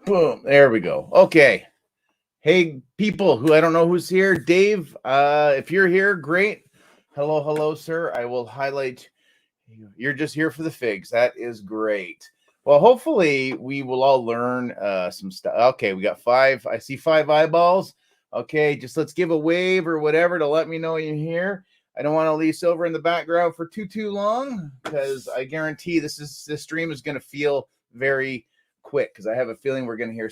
Boom. There we go. Okay. Hey, people who I don't know who's here. Dave, if you're here, great. Hello, sir. I will highlight. You're just here for the figs. That is great. Well, hopefully we will all learn some stuff. Okay, we got 5. I see 5 eyeballs. Okay, just let's give a wave or whatever to let me know you're here. I don't want to leave Silver in the background for too long because I guarantee this stream is going to feel very quick because I have a feeling we're going to hear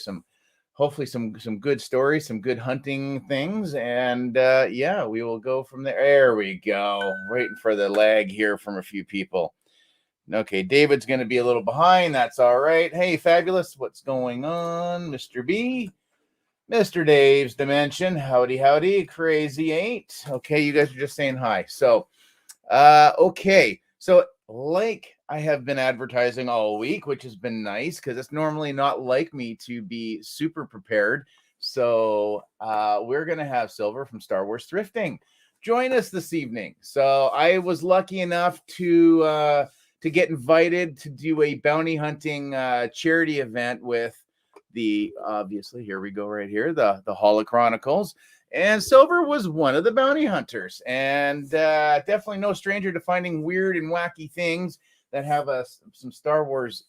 hopefully some good stories, some good hunting things, and yeah, we will go from there. There we go. Waiting for the lag here from a few people. Okay, David's going to be a little behind. That's all right. Hey, fabulous. What's going on, Mr. B? Mr. Dave's Dimension. Howdy. Crazy 8. Okay, you guys are just saying hi. So, okay. So, like I have been advertising all week, which has been nice because it's normally not like me to be super prepared. So, we're going to have Silver from Star Wars Thrifting join us this evening. So, I was lucky enough to get invited to do a bounty hunting charity event with obviously here we go right here, the Holo Chronicles, and Silver was one of the bounty hunters, and definitely no stranger to finding weird and wacky things that have some Star Wars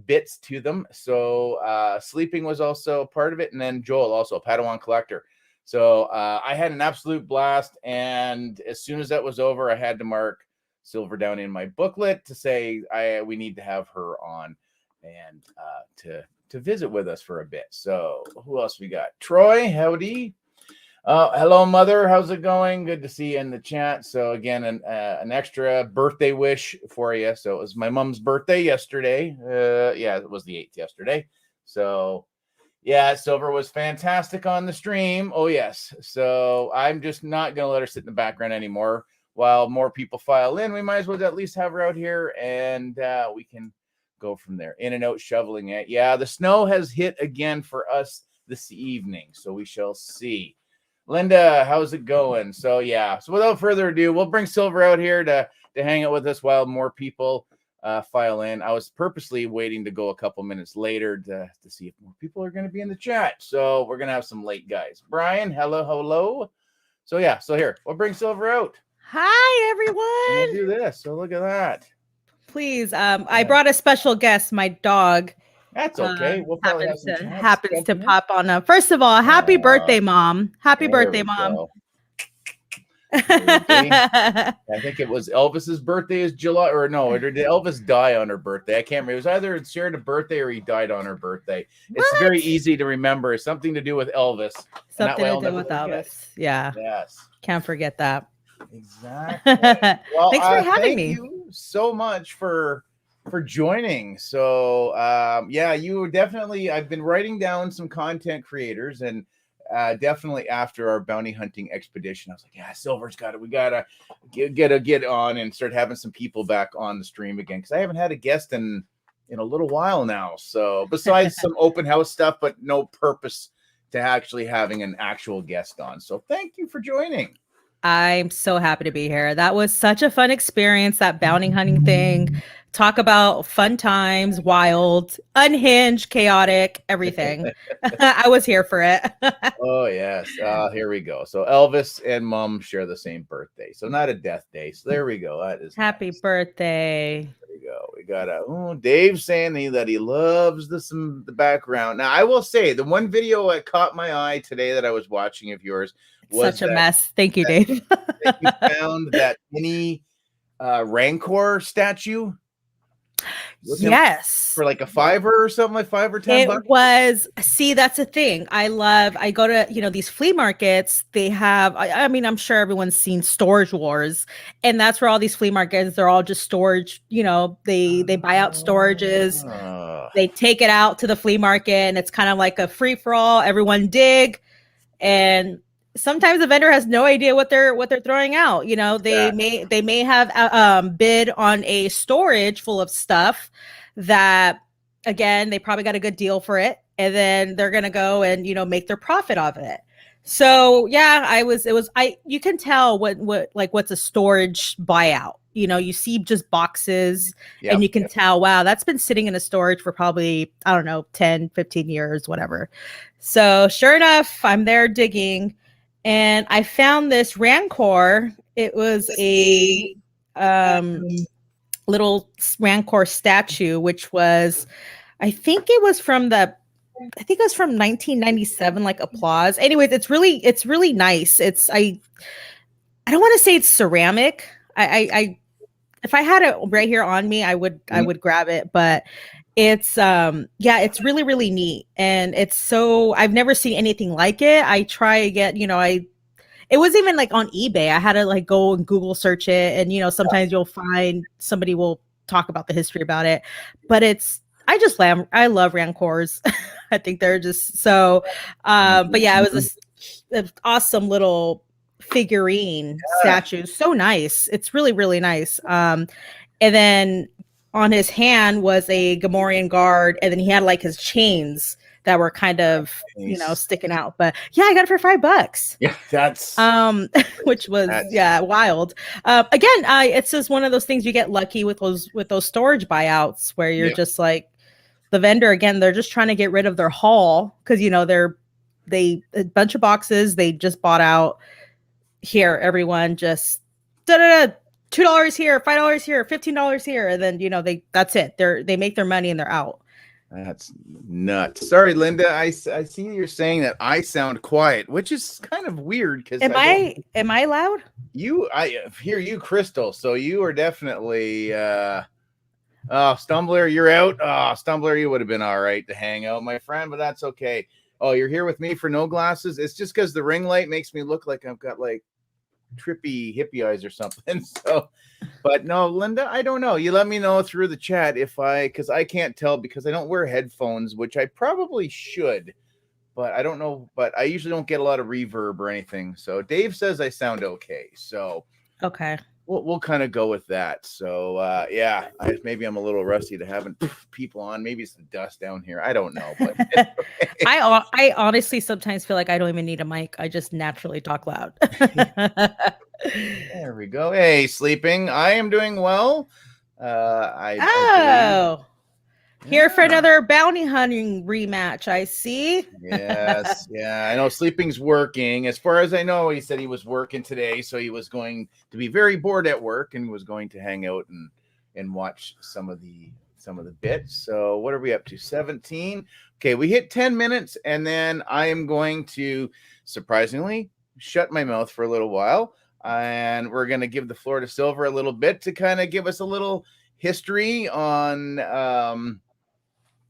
bits to them. So sleeping was also part of it, and then Joel, also a Padawan collector. So I had an absolute blast, and as soon as that was over, I had to mark Silver down in my booklet to say we need to have her on and to visit with us for a bit. So who else we got? Troy, howdy. Hello, Mother. How's it going? Good to see you in the chat. So again, an extra birthday wish for you. So it was my mom's birthday yesterday. Yeah, it was the 8th yesterday. So yeah, Silver was fantastic on the stream. Oh yes. So I'm just not going to let her sit in the background anymore. While more people file in, we might as well at least have her out here, and we can go from there. In and out shoveling it. Yeah, the snow has hit again for us this evening, so we shall see. Linda, how's it going? So yeah, so without further ado, we'll bring Silver out here to hang out with us while more people file in. I was purposely waiting to go a couple minutes later to see if more people are going to be in the chat. So we're going to have some late guys. Brian, hello. So yeah, so here, we'll bring Silver out. Hi, everyone. We'll do this. So look at that. Please, I brought a special guest, my dog. That's okay. We'll probably happens to pop on. First of all, happy birthday, Mom. Happy birthday, Mom. I think it was Elvis's birthday is July, or no, or did Elvis die on her birthday? I can't remember. It was either she had a birthday or he died on her birthday. What? It's very easy to remember. It's something to do with Elvis. Something to do with Elvis. Yeah. Yes. Can't forget that. Exactly. Well, thanks for having me. Thank you so much for joining. So yeah, you were definitely, I've been writing down some content creators, and definitely after our bounty hunting expedition, I was like, yeah, Silver's got it. We gotta get on and start having some people back on the stream again, because I haven't had a guest in a little while now. So besides some open house stuff, but no purpose to actually having an actual guest on. So thank you for joining. I'm so happy to be here. That was such a fun experience, that bounty hunting thing. Talk about fun times, wild, unhinged, chaotic, everything. I was here for it. Oh, yes. Here we go. So Elvis and Mom share the same birthday. So not a death day. So there we go. That is happy birthday. There we go. We got Dave saying that he loves the background. Now, I will say the one video that caught my eye today that I was watching of yours was such a mess. Thank you, Dave. That you found that mini Rancor statue. Yes, for like a $5 or something, like $5 or $10. It was. See, that's the thing. I go to these flea markets. They have. I mean, I'm sure everyone's seen Storage Wars, and that's where all these flea markets. They're all just storage. They buy out storages. They take it out to the flea market, and it's kind of like a free for all. Everyone dig, and sometimes the vendor has no idea what they're throwing out. They may have bid on a storage full of stuff that, again, they probably got a good deal for it, and then they're gonna go and make their profit off of it. So yeah, you can tell what's a storage buyout. You know, you see just boxes and you can tell, wow, that's been sitting in a storage for probably, I don't know, 10, 15 years, whatever. So sure enough, I'm there digging and I found this Rancor. It was a little Rancor statue, which was, I think it was from 1997, like applause. Anyways, it's really nice. I don't want to say it's ceramic. I if I had it right here on me, I would grab it, but it's it's really, really neat. And it's so, I've never seen anything like it. I try to get, it was even like on eBay. I had to like go and Google search it. And, sometimes you'll find somebody will talk about the history about it, but I love Rancors. I think they're just so, but yeah, it was this awesome little figurine statue. So nice. It's really, really nice. And then on his hand was a Gamorrean guard. And then he had like his chains that were kind of, sticking out. But yeah, I got it for $5. Yeah, that's which was wild. Again, it's just one of those things you get lucky with those storage buyouts where you're just like the vendor again. They're just trying to get rid of their haul because they a bunch of boxes they just bought out. Here, everyone just $2 here, $5 here, $15 here, and then that's it. They make their money and they're out. That's nuts. Sorry, Linda. I see you're saying that I sound quiet, which is kind of weird because am I loud? I hear you, Crystal. So you are definitely Stumbler, you're out. Stumbler, you would have been all right to hang out, my friend, but that's okay. Oh, you're here with me for no glasses? It's just because the ring light makes me look like I've got like trippy hippie eyes or something. So, but no, Linda, I don't know. You let me know through the chat because I can't tell because I don't wear headphones, which I probably should, but I don't know. But I usually don't get a lot of reverb or anything. So Dave says I sound okay. So okay. We'll kind of go with that. So maybe I'm a little rusty to having people on. Maybe it's the dust down here. I don't know. But I honestly sometimes feel like I don't even need a mic. I just naturally talk loud. There we go. Hey, sleeping. I am doing well. Here for another bounty hunting rematch, I see. Yes. Yeah, I know sleeping's working. As far as I know, he said he was working today, so he was going to be very bored at work and was going to hang out and watch some of the bits. So what are we up to? 17. Okay, we hit 10 minutes, and then I am going to surprisingly shut my mouth for a little while. And we're going to give the floor to Silver a little bit to kind of give us a little history on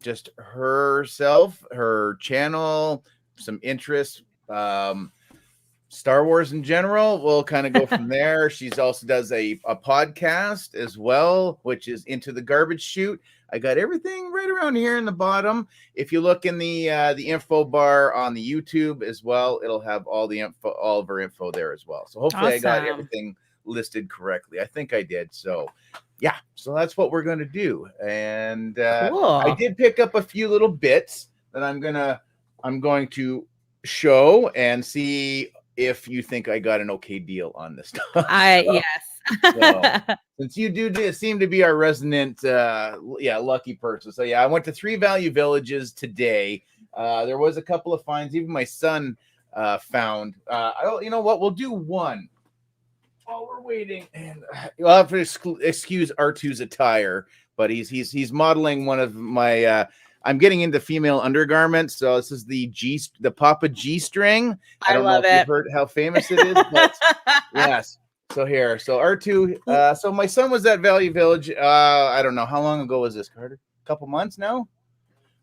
just herself, her channel, some interests, Star Wars in general. We'll kind of go from there. She's also does a podcast as well, which is Into the Garbage Chute. I got everything right around here in the bottom. If you look in the info bar on the YouTube as well, it'll have all of her info there as well. So hopefully awesome. I got everything listed correctly. I think I did. So yeah, so that's what we're going to do. And cool. I did pick up a few little bits that I'm going to show and see if you think I got an okay deal on this stuff. Yes. So, since you do seem to be our resident lucky person. So yeah, I went to 3 value villages today. There was a couple of finds. Even my son found. You know what? We'll do one. While we're waiting, and you'll have to excuse R2's attire, but he's modeling one of my. I'm getting into female undergarments, so this is the Papa G string. I don't know if you've heard how famous it is, but yes. So R2. So my son was at Value Village. I don't know how long ago was this, Carter? A couple months now,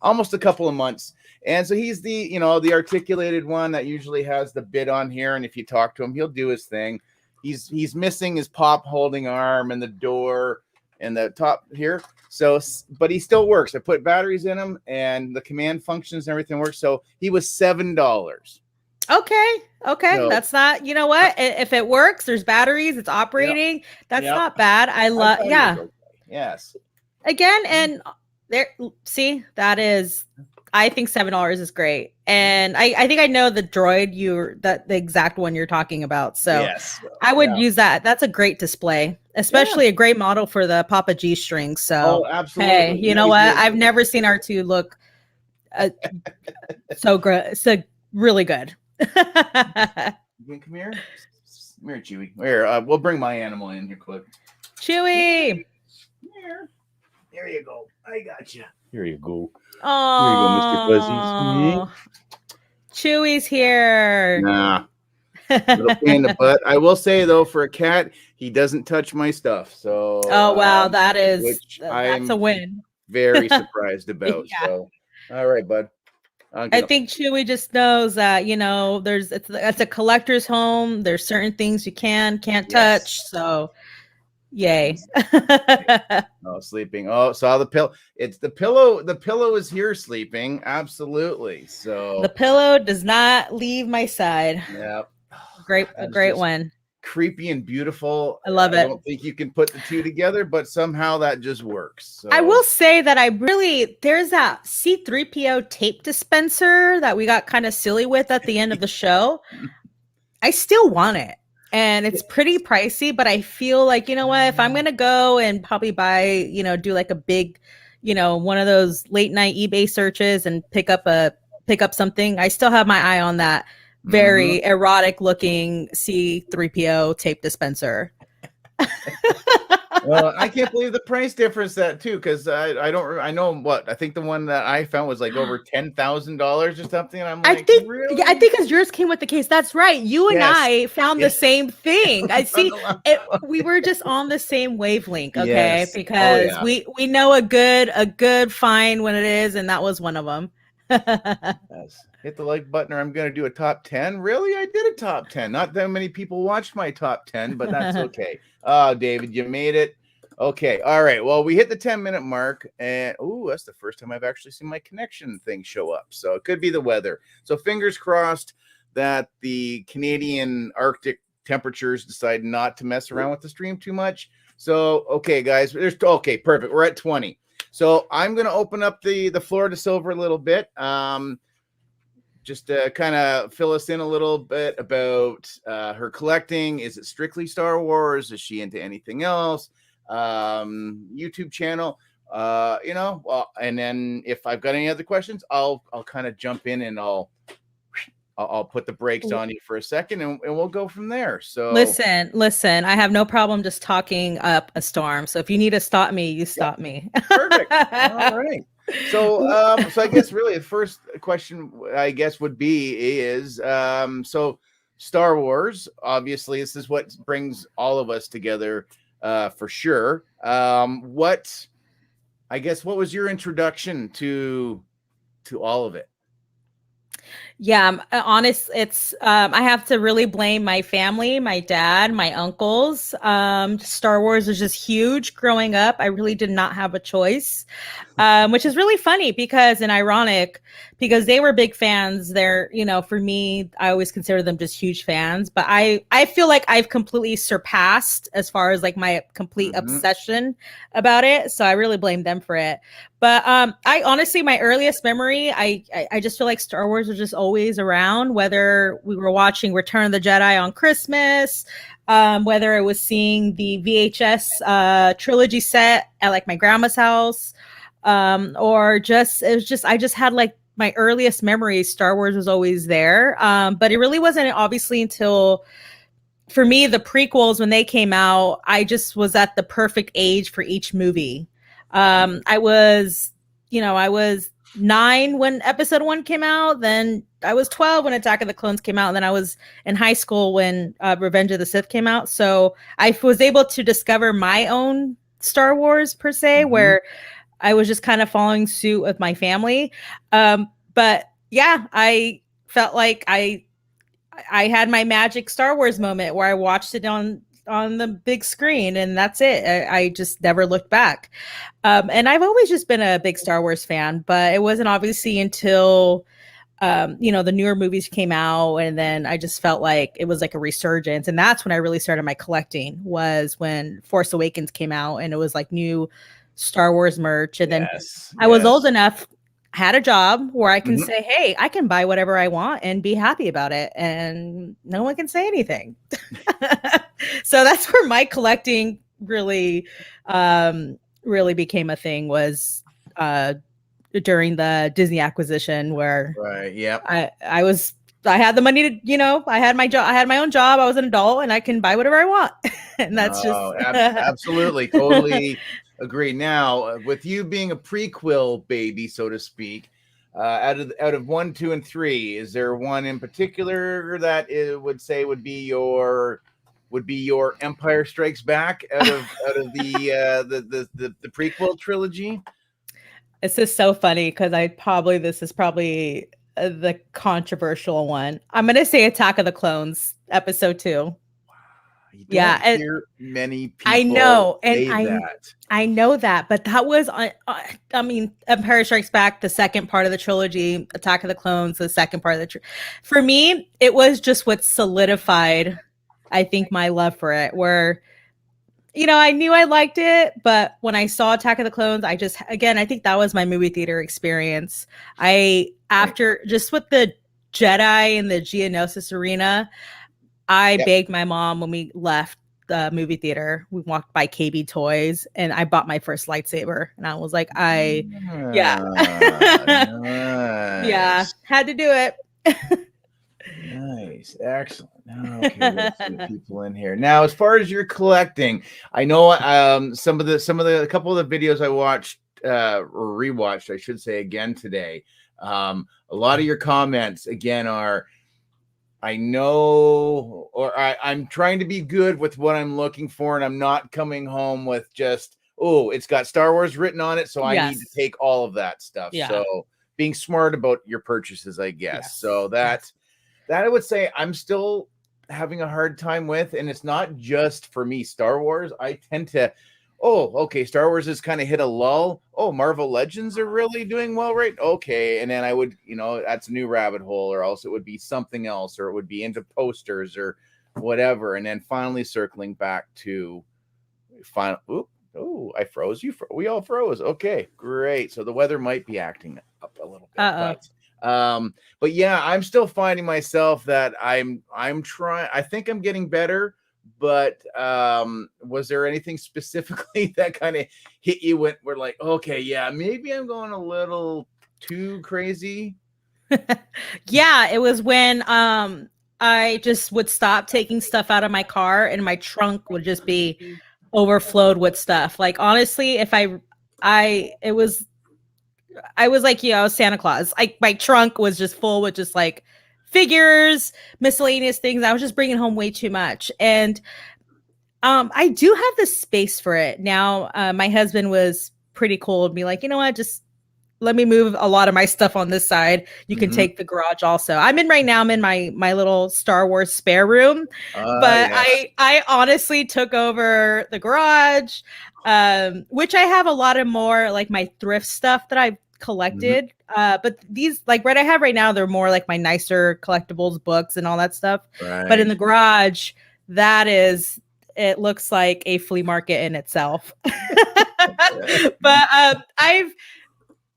almost a couple of months. And so he's the articulated one that usually has the bit on here, and if you talk to him, he'll do his thing. He's missing his pop holding arm and the door and the top here. So, but he still works. I put batteries in him and the command functions and everything works. So he was $7. Okay. So, that's not, you know what? If it works, there's batteries, it's operating. That's not bad. I love, okay. Yes. Again, and there, see, that is I think $7 is great. And I think I know the droid the exact one you're talking about. So yes, I would use that. That's a great display, especially a great model for the Papa G string. So absolutely. hey, you know what? I've never seen R2 look so great. So really good. You can come here. Come here, Chewie. Here, we'll bring my animal in here quick. Chewie. Here. There you go. I got you. Here you go. Oh, here you go, Mr. Fuzzies. Chewie's here. Nah. Little pain in the butt. I will say though, for a cat, he doesn't touch my stuff. So oh wow, that's I'm a win. Very surprised about. Yeah. So all right, bud. I think Chewie just knows that, you know, it's a collector's home. There's certain things you can't touch. So yay. Oh, sleeping. Oh, saw the pillow. It's the pillow. The pillow is here sleeping. Absolutely. So the pillow does not leave my side. Yeah. A great one. Creepy and beautiful. I love it. I don't think you can put the two together, but somehow that just works. So. I will say that there's that C3PO tape dispenser that we got kind of silly with at the end of the show. I still want it. And it's pretty pricey, but I feel like, you know what, if I'm going to go and probably buy, you know, do like a big, you know, one of those late night eBay searches and pick up something, I still have my eye on that very erotic looking C3PO tape dispenser. Well, I can't believe the price difference that too, because I know what I think the one that I found was like over $10,000 or something. And I'm like, really? I think because yours came with the case. That's right. You and I found the same thing. I see. We were just on the same wavelength, okay? Because we know a good find when it is, and that was one of them. Yes. Hit the like button, or I'm going to do a top 10. Really, I did a top 10. Not that many people watched my top 10, but that's okay. Oh, David, you made it. Okay. All right. Well, we hit the 10-minute mark, and that's the first time I've actually seen my connection thing show up. So it could be the weather. So fingers crossed that the Canadian Arctic temperatures decide not to mess around with the stream too much. So, okay, guys, perfect. We're at 20. So I'm going to open up the floor to Silver a little bit. Just to kind of fill us in a little bit about her collecting. Is it strictly Star Wars? Is she into anything else? YouTube channel, and then if I've got any other questions, I'll kind of jump in and I'll put the brakes on you for a second and we'll go from there. So listen, I have no problem just talking up a storm. So if you need to stop me, you stop me. Perfect. All right. So I guess really the first question I guess would be is so Star Wars, obviously this is what brings all of us together for sure. What was your introduction to all of it? Yeah, I'm honest. It's I have to really blame my family, my dad, my uncles. Star Wars was just huge growing up. I really did not have a choice, which is really funny and ironic because they were big fans. They're, for me, I always consider them just huge fans. But I feel like I've completely surpassed as far as like my complete obsession about it. So I really blame them for it. But I honestly, my earliest memory, I just feel like Star Wars was just always around, whether we were watching Return of the Jedi on Christmas, whether it was seeing the VHS trilogy set at like my grandma's house, or I just had like my earliest memories. Star Wars was always there. But it really wasn't obviously until, for me, the prequels, when they came out, I just was at the perfect age for each movie. I was 9 when episode 1 came out, then I was 12 when Attack of the Clones came out, and then I was in high school when Revenge of the Sith came out. So I was able to discover my own Star Wars per se, where I was just kind of following suit with my family. But yeah, I felt like I had my magic Star Wars moment where I watched it on the big screen, and that's it. I just never looked back. And I've always just been a big Star Wars fan, but it wasn't obviously until, the newer movies came out, and then I just felt like it was like a resurgence. And that's when I really started my collecting, was when Force Awakens came out, and it was like new Star Wars merch. And then I was old enough had a job where I can Mhm. say, hey, I can buy whatever I want and be happy about it. And no one can say anything. So that's where my collecting really became a thing, was during the Disney acquisition, where Right. Yep. I had the money to, I had my job, I had my own job, I was an adult, and I can buy whatever I want. And that's just No, absolutely, totally agree. Now, with you being a prequel baby, so to speak, out of 1, 2, and 3, is there one in particular that it would say would be your Empire Strikes Back out of the prequel trilogy? It's just so funny because this is probably the controversial one. I'm gonna say Attack of the Clones, episode 2. You Yeah, don't and hear many I people know, and say that. I know that, but that was I mean, Empire Strikes Back, the second part of the trilogy, Attack of the Clones, the second part of the for me, it was just what solidified, I think, my love for it. Where I knew I liked it, but when I saw Attack of the Clones, I think that was my movie theater experience. After just with the Jedi and the Geonosis arena, I Yep. begged my mom when we left the movie theater. We walked by KB Toys and I bought my first lightsaber. And I was like, yeah. Yeah, Nice. had to do it. Nice. Excellent. Okay, let's see people in here. Now, as far as your collecting, I know a couple of the videos I watched or rewatched, I should say, again today. A lot of your comments again are, I know, or I'm trying to be good with what I'm looking for, and I'm not coming home with just, oh, it's got Star Wars written on it, so I need to Yes. take all of that stuff. Yeah. So being smart about your purchases, I guess. Yes. So that I would say I'm still having a hard time with, and it's not just for me, Star Wars. I tend to, okay, Star Wars has kind of hit a lull. Oh, Marvel Legends are really doing well, right? Okay. And then I would, that's a new rabbit hole, or else it would be something else, or it would be into posters or whatever. And then finally circling back to I froze. We all froze. Okay, great. So the weather might be acting up a little bit. But yeah, I'm still finding myself that I'm trying. I think I'm getting better. But was there anything specifically that kind of hit you when we're like, okay, yeah, maybe I'm going a little too crazy? Yeah, it was when I just would stop taking stuff out of my car and my trunk would just be overflowed with stuff. Like, honestly, if I was like, Santa Claus. Like, my trunk was just full with just like figures, miscellaneous things. I was just bringing home way too much. And I do have the space for it now. My husband was pretty cool and be like, you know what, just let me move a lot of my stuff on this side. You can take the garage also. I'm in my little Star Wars spare room, but Yes. I honestly took over the garage, which I have a lot of more like my thrift stuff that I've collected. But these, like, what I have right now, they're more like my nicer collectibles, books and all that stuff. Right. But in the garage, it looks like a flea market in itself. But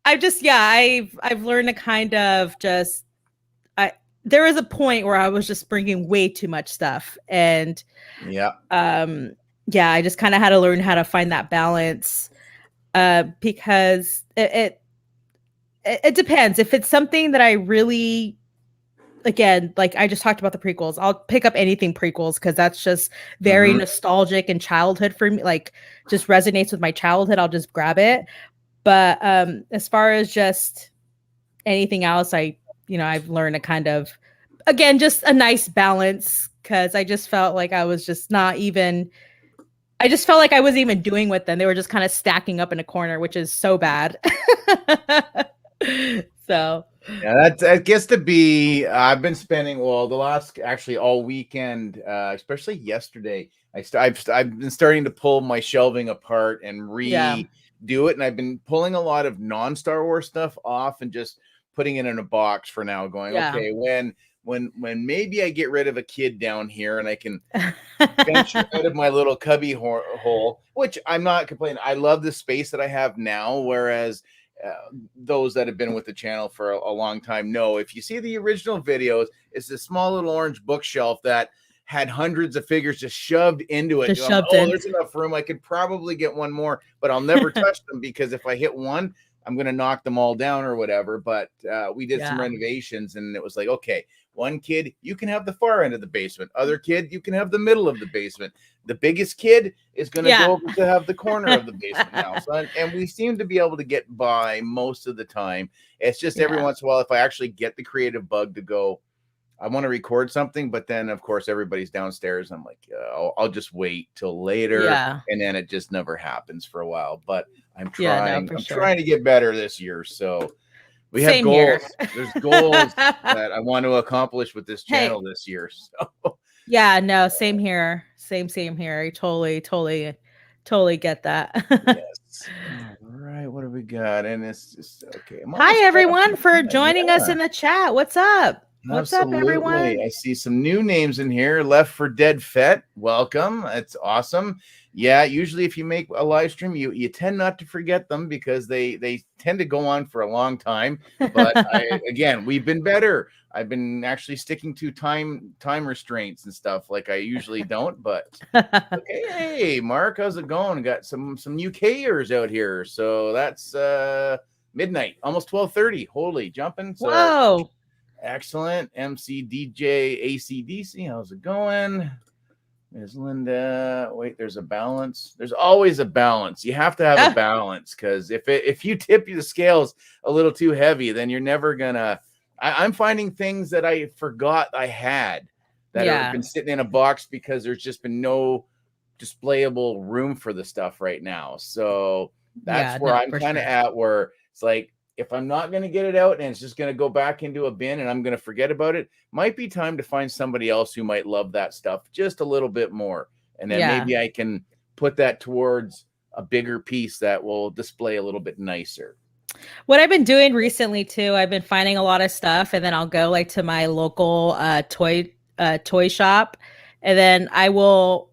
I've learned to kind of just, there was a point where I was just bringing way too much stuff, and I just kind of had to learn how to find that balance, because it depends. If it's something that I really, again, like I just talked about the prequels, I'll pick up anything prequels because that's just very nostalgic and childhood for me, like just resonates with my childhood. I'll just grab it. But as far as just anything else, I've learned to kind of, again, just a nice balance, because I just felt like I was just not even, I just felt like I wasn't even doing with them. They were just kind of stacking up in a corner, which is so bad. So yeah, that gets to be. I've been spending the last actually all weekend, especially yesterday. I've been starting to pull my shelving apart and do it, and I've been pulling a lot of non-Star Wars stuff off and just putting it in a box for now, going, okay, when maybe I get rid of a kid down here and I can venture out of my little cubby hole, which I'm not complaining. I love the space that I have now, whereas those that have been with the channel for a long time know, if you see the original videos, it's this small little orange bookshelf that had hundreds of figures just shoved into it. Just shoved in. There's enough room. I could probably get one more, but I'll never touch them because if I hit one, I'm going to knock them all down or whatever. But we did some renovations and it was like, okay, one kid, you can have the far end of the basement. Other kid, you can have the middle of the basement. The biggest kid is going to go over to have the corner of the basement now. So, and we seem to be able to get by most of the time. It's just every once in a while, if I actually get the creative bug to go, I want to record something, but then of course everybody's downstairs. I'm like, I'll just wait till later. And then it just never happens for a while, but I'm trying, trying to get better this year. So we have goals. There's goals that I want to accomplish with this channel this year. So no, same here. Same here. I totally get that. Yes. All right. What do we got? And it's just okay. Hi everyone for joining us in the chat. What's up? What's up, everyone? I see some new names in here. Left for Dead Fett. Welcome. That's awesome. Yeah, usually if you make a live stream, you tend not to forget them because they tend to go on for a long time. But again, we've been better. I've been actually sticking to time restraints and stuff like I usually don't. But okay, hey Mark, how's it going? Got some UKers out here. So that's midnight, almost 12:30. Holy jumping. So, whoa. Excellent. MC DJ ACDC. How's it going? There's Linda. Wait, there's a balance. There's always a balance. You have to have a balance because if you tip the scales a little too heavy, then you're never gonna. I'm finding things that I forgot I had that have been sitting in a box because there's just been no displayable room for the stuff right now. So that's where I'm kind of at, where it's like, if I'm not going to get it out and it's just going to go back into a bin and I'm going to forget about it, might be time to find somebody else who might love that stuff just a little bit more. And then maybe I can put that towards a bigger piece that will display a little bit nicer. What I've been doing recently too, I've been finding a lot of stuff and then I'll go like to my local toy shop and then I will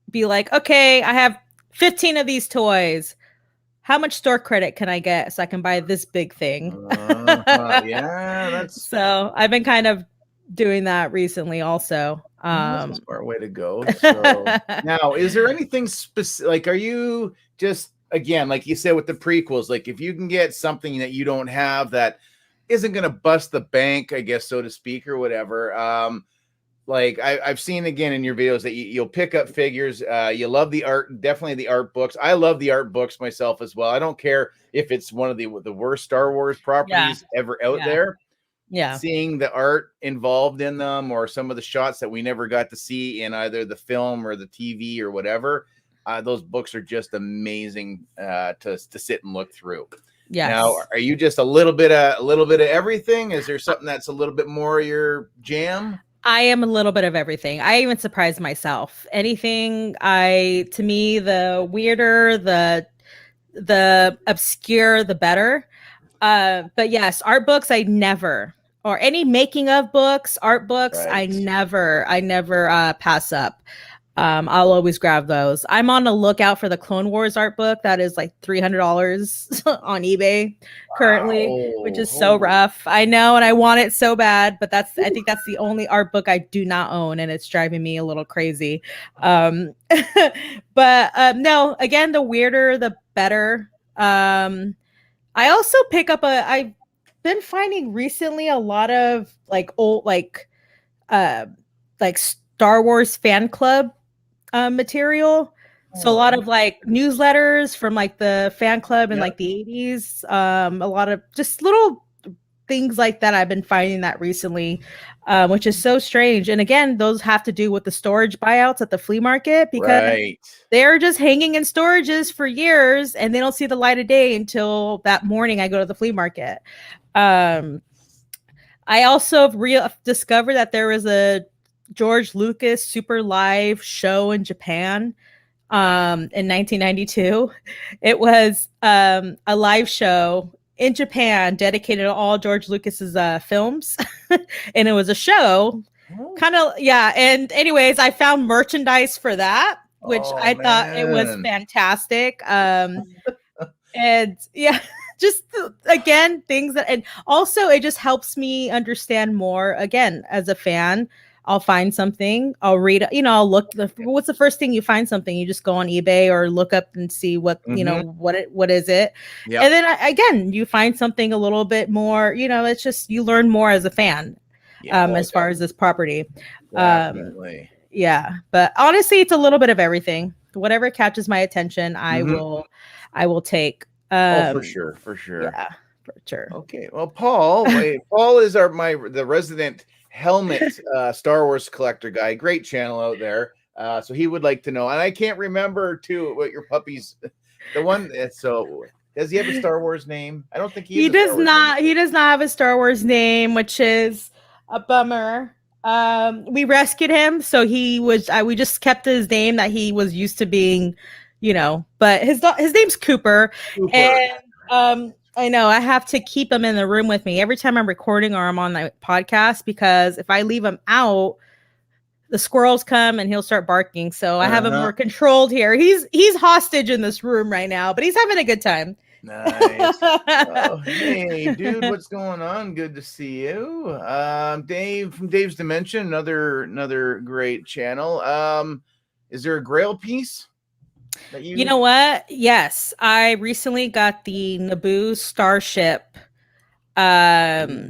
be like, okay, I have 15 of these toys. How much store credit can I get so I can buy this big thing? That's so I've been kind of doing that recently also. That's a smart way to go. So now, is there anything specific? Like, are you just, again, like you said with the prequels, like if you can get something that you don't have that isn't going to bust the bank, I guess, so to speak, or whatever. Like I've seen again in your videos that you'll pick up figures. You love the art, definitely the art books. I love the art books myself as well. I don't care if it's one of the worst Star Wars properties ever out there. Yeah, seeing the art involved in them or some of the shots that we never got to see in either the film or the TV or whatever. Those books are just amazing to sit and look through. Yeah. Now, are you just a little bit of everything? Is there something that's a little bit more your jam? I am a little bit of everything. I even surprised myself. Anything to me, the weirder, the obscure, the better. But yes, art books, I never, or any making of books, art books, I never pass up. I'll always grab those. I'm on the lookout for the Clone Wars art book that is like $300 on eBay currently, which is so rough. I know, and I want it so bad, but I think that's the only art book I do not own, and it's driving me a little crazy. But no, again, the weirder, the better. I also pick up I've been finding recently a lot of like old, like Star Wars fan club material. So a lot of like newsletters from like the fan club in like the 80s. A lot of just little things like that. I've been finding that recently, which is so strange. And again, those have to do with the storage buyouts at the flea market because they're just hanging in storages for years and they don't see the light of day until that morning I go to the flea market. I also discovered that there was a George Lucas Super Live show in Japan in 1992. It was a live show in Japan dedicated to all George Lucas's films. And it was a show kind of, and anyways, I found merchandise for that, which I thought it was fantastic. And just again, things that, and also it just helps me understand more. Again, as a fan, I'll find something, I'll read, I'll look. What's the first thing you find something? You just go on eBay or look up and see what what is it, and then again, you find something a little bit more. It's just you learn more as a fan, as far as this property. Definitely. Yeah, but honestly, it's a little bit of everything. Whatever catches my attention, I will take. For sure. Yeah, for sure. Okay, well, Paul is the resident helmet Star Wars collector guy. Great channel out there. So he would like to know, and I can't remember too what your puppy's the one. So does he have a Star Wars name? I don't think he does not. He does not have a Star Wars name, which is a bummer. We rescued him, so he was. We just kept his name that he was used to being, But his name's Cooper. And I know I have to keep him in the room with me every time I'm recording or I'm on the podcast, because if I leave him out, the squirrels come and he'll start barking. So I have him more controlled here. He's hostage in this room right now, but he's having a good time. Nice. Oh, hey, dude, what's going on? Good to see you. Dave from Dave's Dimension, another great channel. Is there a Grail piece that you know what? Yes, I recently got the Naboo starship. The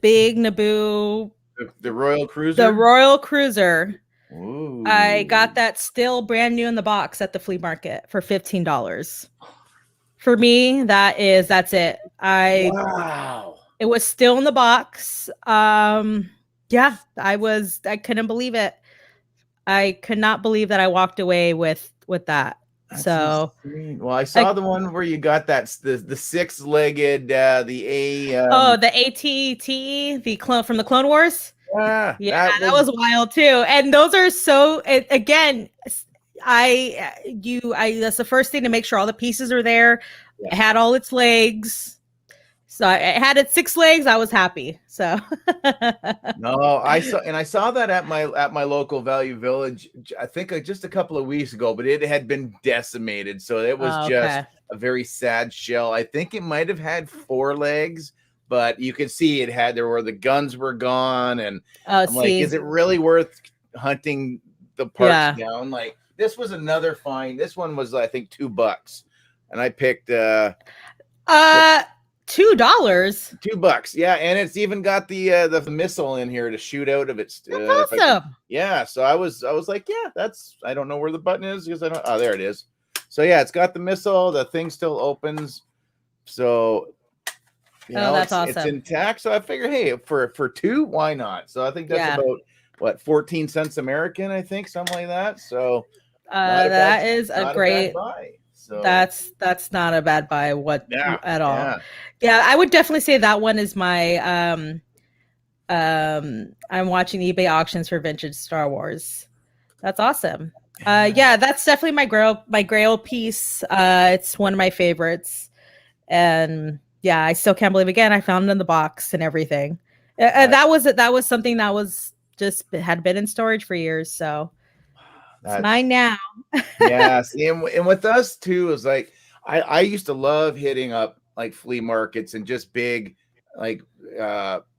big Naboo, the Royal Cruiser. The Royal Cruiser. Ooh. I got that still brand new in the box at the flea market for $15. For me, that's it. Wow. It was still in the box. Yeah, I couldn't believe it. I could not believe that I walked away with that. That's so insane. Well, I saw the one where you got the 6-legged the AT-AT, the clone from the Clone Wars. Yeah, that was wild too. And those are so again, that's the first thing to make sure all the pieces are there. It had all its legs. So it had its 6 legs. I was happy. So no, I saw that at my local Value Village. I think just a couple of weeks ago, but it had been decimated. So it was just a very sad shell. I think it might have had 4 legs, but you could see the guns were gone, and I'm like, is it really worth hunting the parts down? Like, this was another find. This one was, I think, $2, and I picked $2. $2. Yeah, and it's even got the missile in here to shoot out of its. That's awesome. Yeah, so I was like, yeah, I don't know where the button is because I don't. Oh, there it is. So yeah, it's got the missile. The thing still opens. So that's awesome. It's intact. So I figure, hey, for 2, why not? So I think that's about what, 14 cents American, I think, something like that. So that is a great buy. So that's not a bad buy at all. Yeah, I would definitely say that one is my I'm watching eBay auctions for vintage Star Wars. That's awesome. Yeah, that's definitely my grail piece. It's one of my favorites. And yeah, I still can't believe I found it in the box and everything. That was something that was had been in storage for years, so it's mine now. Yes, and with us too is like I used to love hitting up like flea markets and just big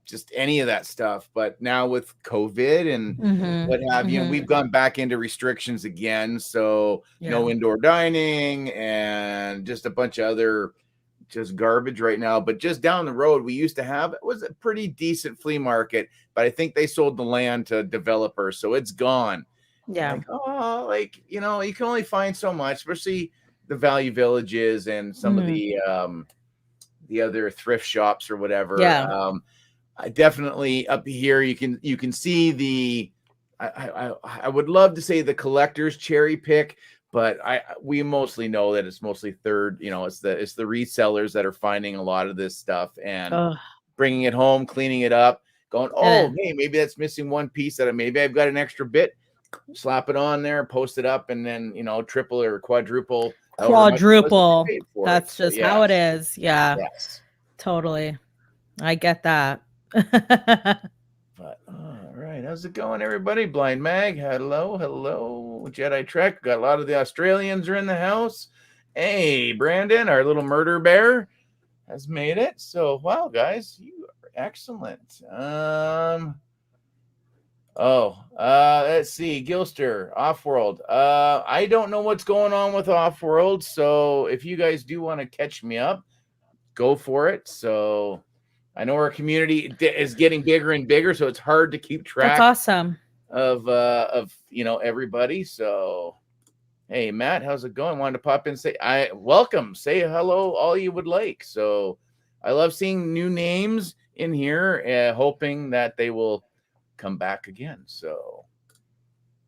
just any of that stuff. But now with COVID and what have you, we've gone back into restrictions again. So no indoor dining and just a bunch of other just garbage right now. But just down the road, we used to have, it was a pretty decent flea market, but I think they sold the land to developers, so it's gone. Yeah. You can only find so much, especially the Value Villages and some of the other thrift shops or whatever. Yeah. I definitely up here you can see I would love to say the collector's cherry pick, but we mostly know that it's mostly third, it's the resellers that are finding a lot of this stuff and bringing it home, cleaning it up, going, hey, maybe that's missing one piece that maybe I've got an extra bit, slap it on there, post it up, and then triple or quadruple. That's just how it is. Yeah. Yes. Totally. I get that. But all right, how's it going, everybody? Blind Mag, hello. Jedi Trek, got a lot of the Australians are in the house, Hey, Brandon, our little murder bear has made it. So, wow, guys, you are excellent. Let's see. Gilster, Offworld. I don't know what's going on with Offworld, so if you guys do want to catch me up, go for it. So I know our community is getting bigger and bigger, so it's hard to keep track. That's awesome. Of everybody. So hey, Matt, how's it going? Wanted to pop in and say welcome. Say hello all you would like. So I love seeing new names in here, hoping that they will come back again. So,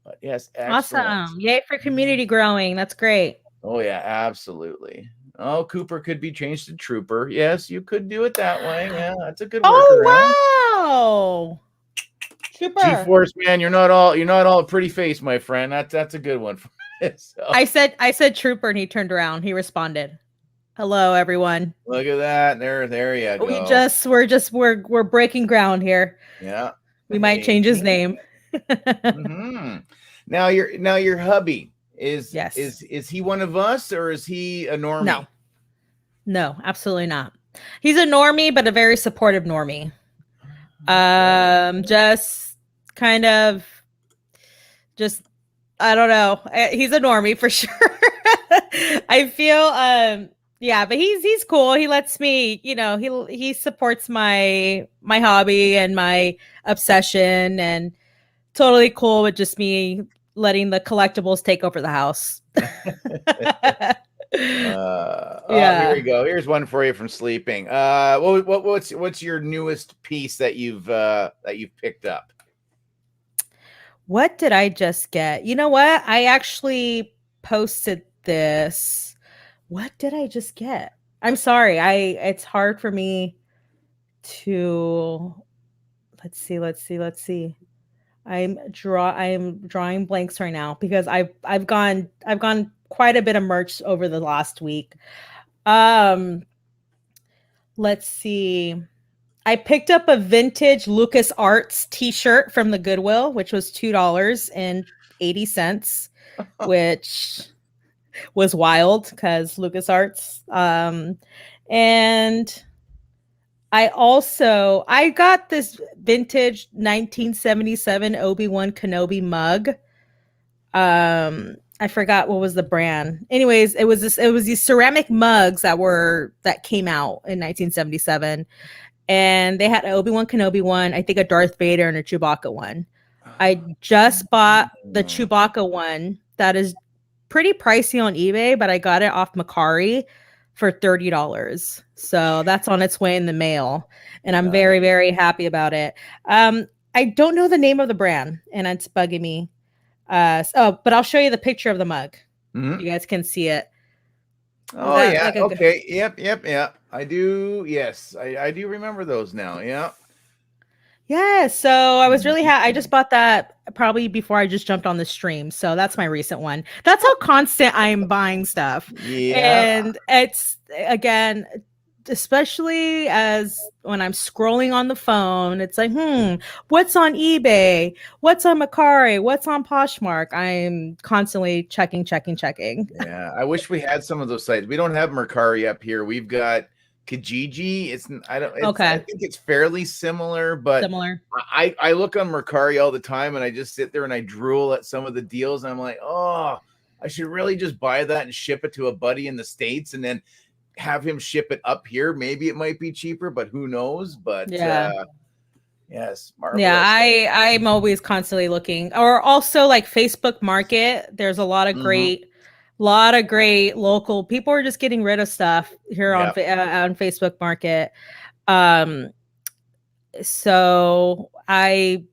but yes, excellent. Awesome. Yay for community growing. That's great. Oh yeah, absolutely. Oh, Cooper could be changed to Trooper. Yes, you could do it that way. Yeah, that's a good workaround. Oh wow. Trooper. G-Force, man, you're not all a pretty face, my friend. That's a good one. So. I said Trooper, and he turned around. He responded, "Hello, everyone." Look at that. There you go. We're breaking ground here. Yeah. We might change his name. Mm-hmm. Now your hubby is yes. Is he one of us, or is he a normie? No, absolutely not. He's a normie, but a very supportive normie. Just kind of I don't know. He's a normie for sure. I feel yeah, but he's cool. He lets me, he supports my hobby and my obsession, and totally cool with just me letting the collectibles take over the house. Yeah. Here we go. Here's one for you from Sleeping. What's your newest piece that you've picked up? What did I just get? You know what? I actually posted this. What did I just get? I'm sorry. It's hard for me to let's see. I'm drawing blanks right now because I've gone quite a bit of merch over the last week. Let's see. I picked up a vintage LucasArts t-shirt from the Goodwill, which was $2.80, which was wild because LucasArts. And I got this vintage 1977 Obi-Wan Kenobi mug. I forgot what was the brand. Anyways, it was these ceramic mugs that came out in 1977. And they had an Obi-Wan Kenobi one, I think a Darth Vader and a Chewbacca one. I just bought the Chewbacca one. That is pretty pricey on eBay, but I got it off Mercari for $30. So that's on its way in the mail. And I'm very, very happy about it. I don't know the name of the brand, and it's bugging me. But I'll show you the picture of the mug. Mm-hmm. You guys can see it. Oh yeah. Like okay. Yep. I do. Yes, I do remember those now. Yeah. Yeah. So I was really happy. I just bought that probably before I just jumped on the stream. So that's my recent one. That's how constant I'm buying stuff. Yeah. And it's again, especially as when I'm scrolling on the phone, it's like, what's on eBay? What's on Mercari? What's on Poshmark? I'm constantly checking. Yeah, I wish we had some of those sites. We don't have Mercari up here. We've got Kijiji. I think it's fairly similar, but I look on Mercari all the time, and I just sit there and I drool at some of the deals, and I'm like, oh, I should really just buy that and ship it to a buddy in the States, and then have him ship it up here. Maybe it might be cheaper, but who knows? But yes, marvelous. Yeah, I'm always constantly looking. Or also like Facebook Market. There's a lot of great local people are just getting rid of stuff here on Facebook Market. So I'm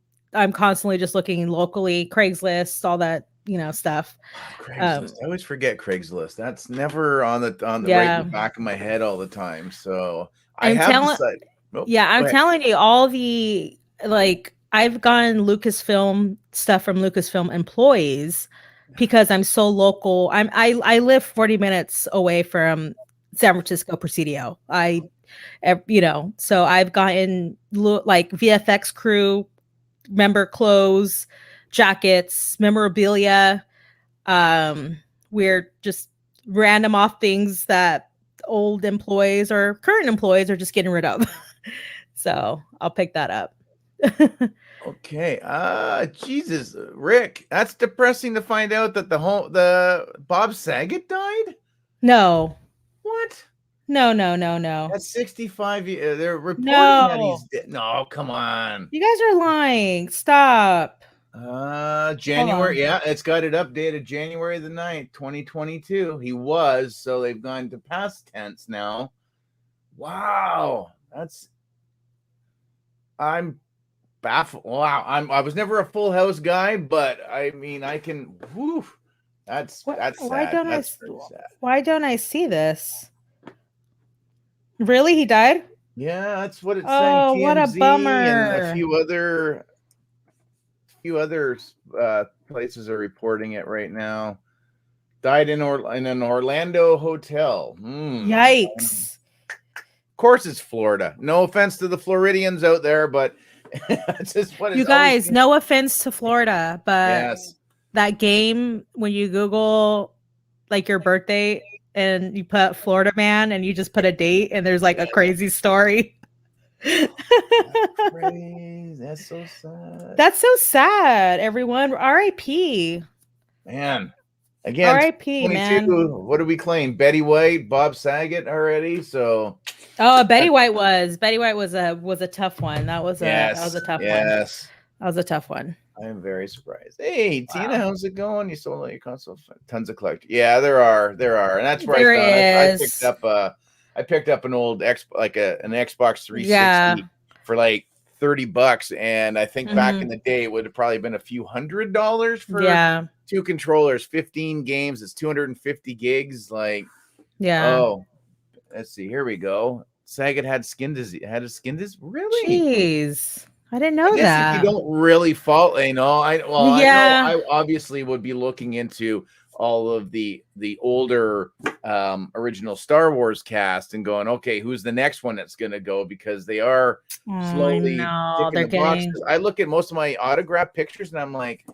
constantly just looking locally, Craigslist, all that stuff. Craigslist. I always forget Craigslist. That's never on the right in the back of my head all the time. So I'm telling you, all the I've gotten Lucasfilm stuff from Lucasfilm employees because I'm so local. I live 40 minutes away from San Francisco Presidio. So I've gotten VFX crew member clothes, jackets, memorabilia. We're just random off things that old employees or current employees are just getting rid of. So I'll pick that up. Okay. Jesus, Rick, that's depressing to find out that the Bob Saget died. No. What? No. That's 65. They're reporting that he's dead. No, come on. You guys are lying. Stop. January. Yeah, it's got it updated January the 9th, 2022. He was, so they've gone to past tense now. Wow. I'm baffled. Wow. I was never a Full House guy, but I mean, I can. Whew, that's sad. Why don't I see this? Really, he died? Yeah, that's what it's saying. Oh, what a bummer! And a few other places are reporting it right now. Died in an Orlando hotel. Yikes! Of course, it's Florida. No offense to the Floridians out there, but it's just what you guys. No offense to Florida, but yes. That game when you Google like your birthday and you put Florida man and you just put a date and there's like a crazy story. That's so sad. That's so sad, everyone. R.I.P. Man. Again, R.I.P. man. What do we claim? Betty White, Bob Saget already. So Betty White was a tough one. That was a tough one. Yes. That was a tough one. I am very surprised. Hey, wow. Tina, how's it going? You sold all your console? Tons of collectors. Yeah, there are, and that's where I picked up an old an Xbox 360 for like $30, and I think back in the day it would have probably been a few $100 for 2 controllers, 15 games. It's 250 gigs. Like, oh, let's see. Here we go. Saget had skin disease. Really? Jeez. I didn't know that. If you don't really follow, I know I obviously would be looking into all of the older original Star Wars cast and going, okay, who's the next one that's going to go? Because they are slowly ticking the boxes. I look at most of my autograph pictures and I'm like,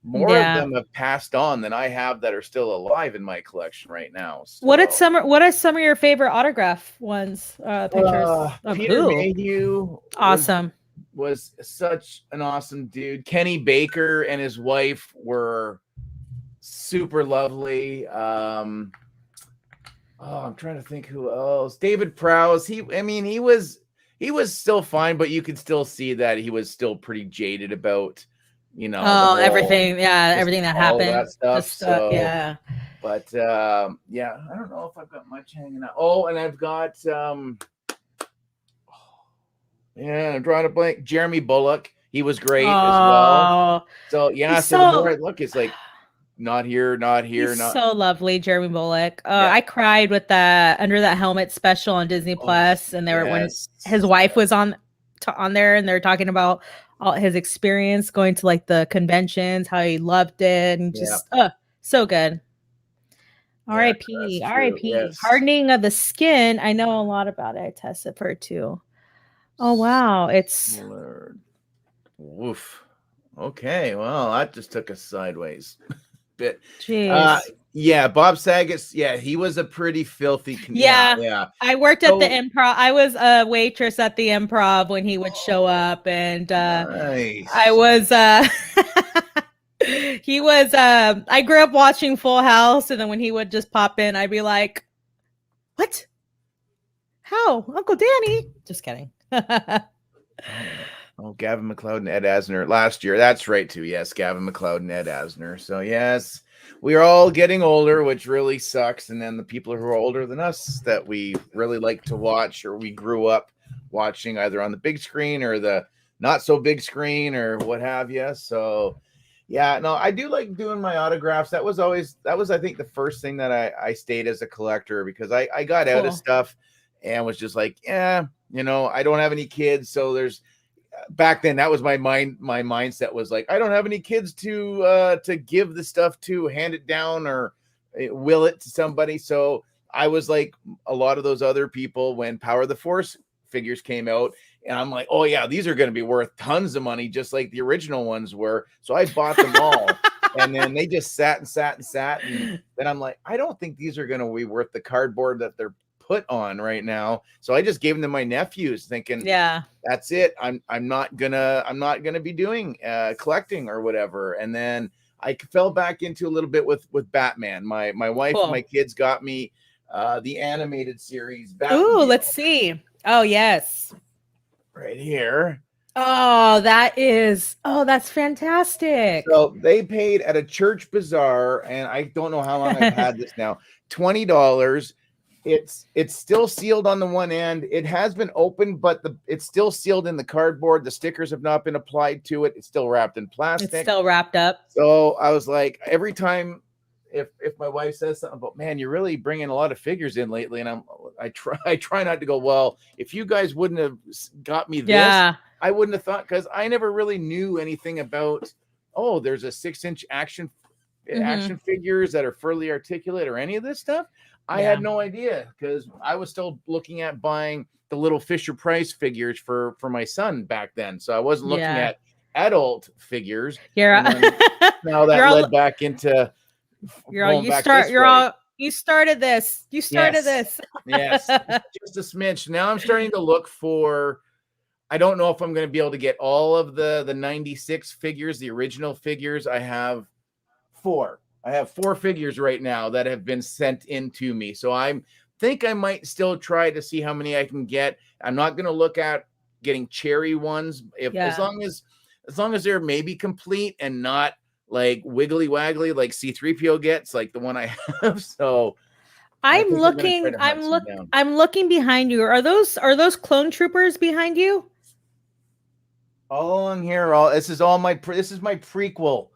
more of them have passed on than I have that are still alive in my collection right now. So. What are some of your favorite autograph ones? Pictures of Peter Mayhew. Awesome. Was such an awesome dude. Kenny Baker and his wife were super lovely. I'm trying to think who else. David Prowse. He was still fine, but you could still see that he was still pretty jaded about, everything that happened. That stuff. But I don't know if I've got much hanging out. Oh, and I've got I'm drawing a blank. Jeremy Bullock. He was great as well. So the more I look, it's like not here. So lovely, Jeremy Bullock. I cried with that Under That Helmet special on Disney Plus, and they were when his wife was on there, and they're talking about all his experience going to like the conventions, how he loved it, and just so good. R.I.P. R.I.P. Yes. Hardening of the skin. I know a lot about it. I tested for it too. Oh wow, it's woof. Okay, well, that just took us sideways. Bit. Jeez. Bob Saget. Yeah, he was a pretty filthy. Yeah. I worked at the Improv. I was a waitress at the Improv when he would show up, and nice. I was. He was. I grew up watching Full House, and then when he would just pop in, I'd be like, "What? How, Uncle Danny?" Just kidding. Gavin MacLeod and Ed Asner last year. That's right too. Yes, Gavin MacLeod and Ed Asner. So yes, we are all getting older, which really sucks. And then the people who are older than us that we really like to watch, or we grew up watching either on the big screen or the not so big screen or what have you. So I do like doing my autographs. That was I think the first thing that I stayed as a collector, because I got out of stuff and was just like, I don't have any kids. So there's back then that was my mindset was like, I don't have any kids to give the stuff to, hand it down or will it to somebody. So I was like a lot of those other people when Power of the Force figures came out, and I'm like, oh yeah, these are going to be worth tons of money, just like the original ones were. So I bought them all. And then they just sat and sat and sat. And then I'm like, I don't think these are going to be worth the cardboard that they're put on right now. So I just gave them to my nephews thinking, yeah, that's it. I'm not gonna be doing collecting or whatever. And then I fell back into a little bit with Batman. My wife and my kids got me the animated series. Ooh, let's see. Oh, yes. Right here. Oh, that's fantastic. So they paid at a church bazaar, and I don't know how long I've had this now, $20. It's still sealed on the one end. It has been opened, but it's still sealed in the cardboard. The stickers have not been applied to it. It's still wrapped in plastic. It's still wrapped up. So I was like, every time if my wife says something about, man, you're really bringing a lot of figures in lately, and I try not to go, well, if you guys wouldn't have got me this, I wouldn't have thought, because I never really knew anything about, oh, there's a 6-inch action figures that are fully articulate or any of this stuff. I had no idea, because I was still looking at buying the little Fisher-Price figures for my son back then. So I wasn't looking at adult figures. Now that led back into you started this. Yes, just a smidge. Now I'm starting to look for, I don't know if I'm going to be able to get all of the 96 figures, the original figures. I have 4 figures right now that have been sent in to me. So I think I might still try to see how many I can get. I'm not going to look at getting cherry ones as long as they're maybe complete and not like wiggly waggly like C-3PO gets, like the one I have. So I'm looking behind you. Are those clone troopers behind you? All on here. This is my prequel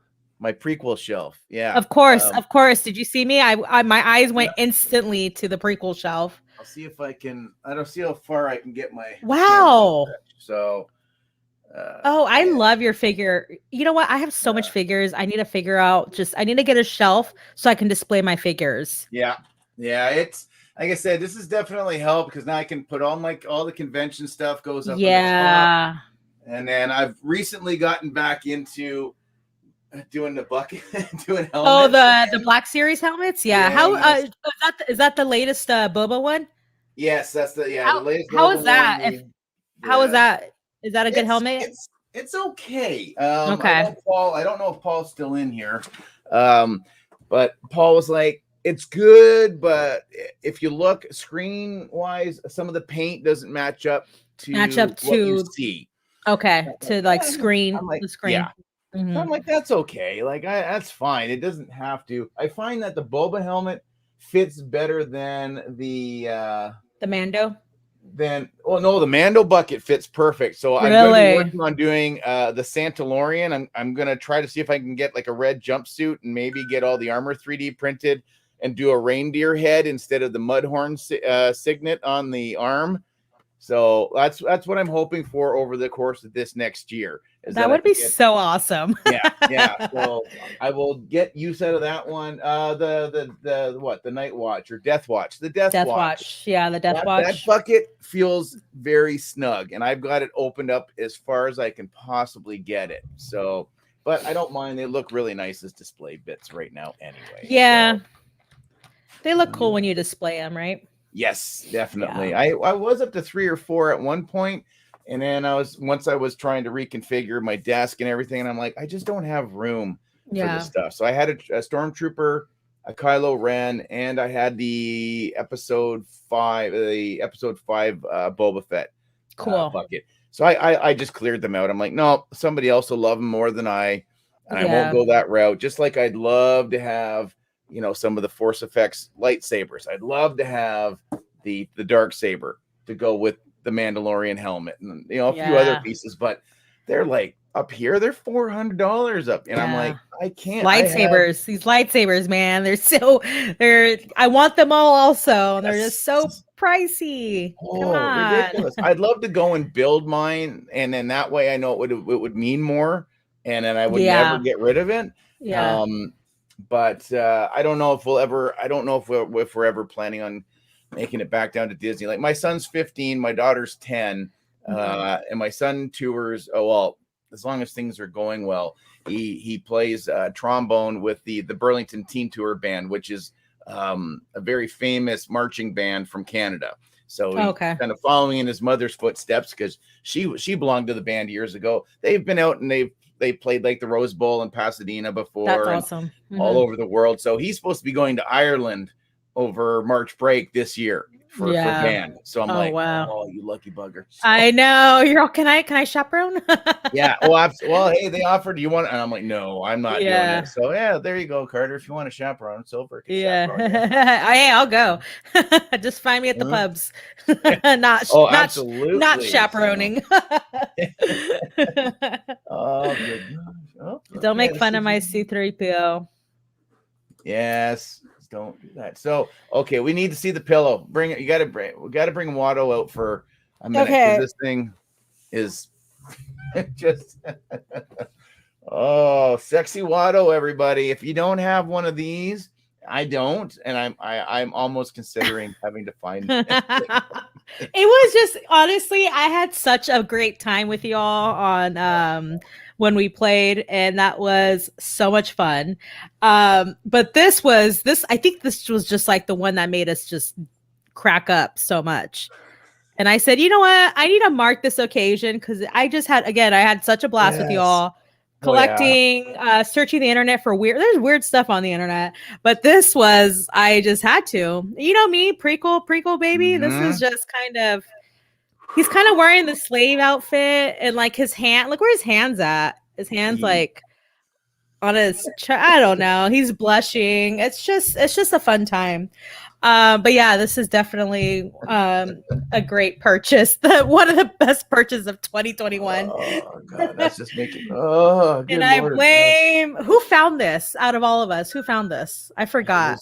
shelf. Yeah. Of course. Did you see me? My eyes went instantly to the prequel shelf. I'll see if I don't see how far I can get my. Wow. So. I love your figure. You know what? I have so much figures. I need to figure out. I need to get a shelf so I can display my figures. Yeah. It's like I said, this has definitely helped, because now I can put all the convention stuff goes up. Yeah. And then I've recently gotten back into doing the bucket, doing helmets. Oh, the Black Series helmets. Yeah. How is that the latest Boba one? Yes, that's the latest. How is that? How is that? Is that a good helmet? It's okay. Okay. I don't know if Paul's still in here. But Paul was like, it's good, but if you look screen wise, some of the paint doesn't match up to what you see. Okay. To like screen. Like, the screen. Yeah. Mm-hmm. So I'm like, that's okay. Like, that's fine. It doesn't have to. I find that the Boba helmet fits better than the Mando. The Mando bucket fits perfect. So I'm going to be working on doing the Santalorian. I'm going to try to see if I can get like a red jumpsuit and maybe get all the armor 3D printed and do a reindeer head instead of the Mudhorn signet on the arm. So that's what I'm hoping for over the course of this next year. That would be so awesome. Yeah. So I will get use out of that one. The Night Watch or Death Watch. The Death Watch. Yeah, the Death Watch. That bucket feels very snug, and I've got it opened up as far as I can possibly get it. So, but I don't mind. They look really nice as display bits right now anyway. Yeah. So, they look cool when you display them, right? Yes, definitely. Yeah. I was up to 3 or 4 at one point, and then once I was trying to reconfigure my desk and everything, and I'm like, I just don't have room for this stuff. So I had a Stormtrooper, a Kylo Ren, and I had the episode 5 Boba Fett bucket. So I just cleared them out. I'm like, no, somebody else will love them more than I, and I won't go that route. Just like I'd love to have, some of the Force Effects lightsabers. I'd love to have the dark saber to go with the Mandalorian helmet and a few other pieces, but they're like up here, they're $400 up, and I'm like, I can't. Lightsabers, these lightsabers, man, I want them all also, and they're just so pricey. Come on. Ridiculous. I'd love to go and build mine, and then that way I know it would mean more, and then I would never get rid of it. But I don't know if we're ever planning on making it back down to Disney. Like, my son's 15, my daughter's 10, and my son tours. as long as things are going well. He plays trombone with the Burlington Teen Tour Band, which is a very famous marching band from Canada. So he's kind of following in his mother's footsteps because she belonged to the band years ago. They've been out and they played like the Rose Bowl in Pasadena before. That's awesome. All over the world. So he's supposed to be going to Ireland over March break this year for band. So I'm like, wow. Oh, you lucky bugger. So, I know. You're all, can I chaperone? Yeah. Well, hey, they offered, do you want, and I'm like, no, I'm not doing it. So yeah, there you go, Carter. If you want a chaperone, Silver can chaperone you. Hey, I'll go. Just find me at the pubs. Absolutely. Not chaperoning. Oh, good. Oh, don't make fun of my C-3PO. Yes. Don't do that. So, okay, we need to see the pillow. Bring it. We got to bring Watto out for a minute because this thing is just sexy Watto, everybody. If you don't have one of these, I don't, and I'm almost considering having to find it. It was just, honestly, I had such a great time with y'all on when we played, and that was so much fun. But I think this was just like the one that made us just crack up so much. And I said, you know what? I need to mark this occasion because I had such a blast with y'all. Collecting, searching the internet for there's weird stuff on the internet, but this was, I just had to, you know me, prequel baby. This is just he's kind of wearing the slave outfit and like his hand, look where his hand's at. His hand's like on his I don't know. He's blushing. It's just a fun time. But yeah, this is definitely a great purchase. One of the best purchases of 2021. Oh God, that's just making good. And I blame who found this out of all of us. Who found this? I forgot.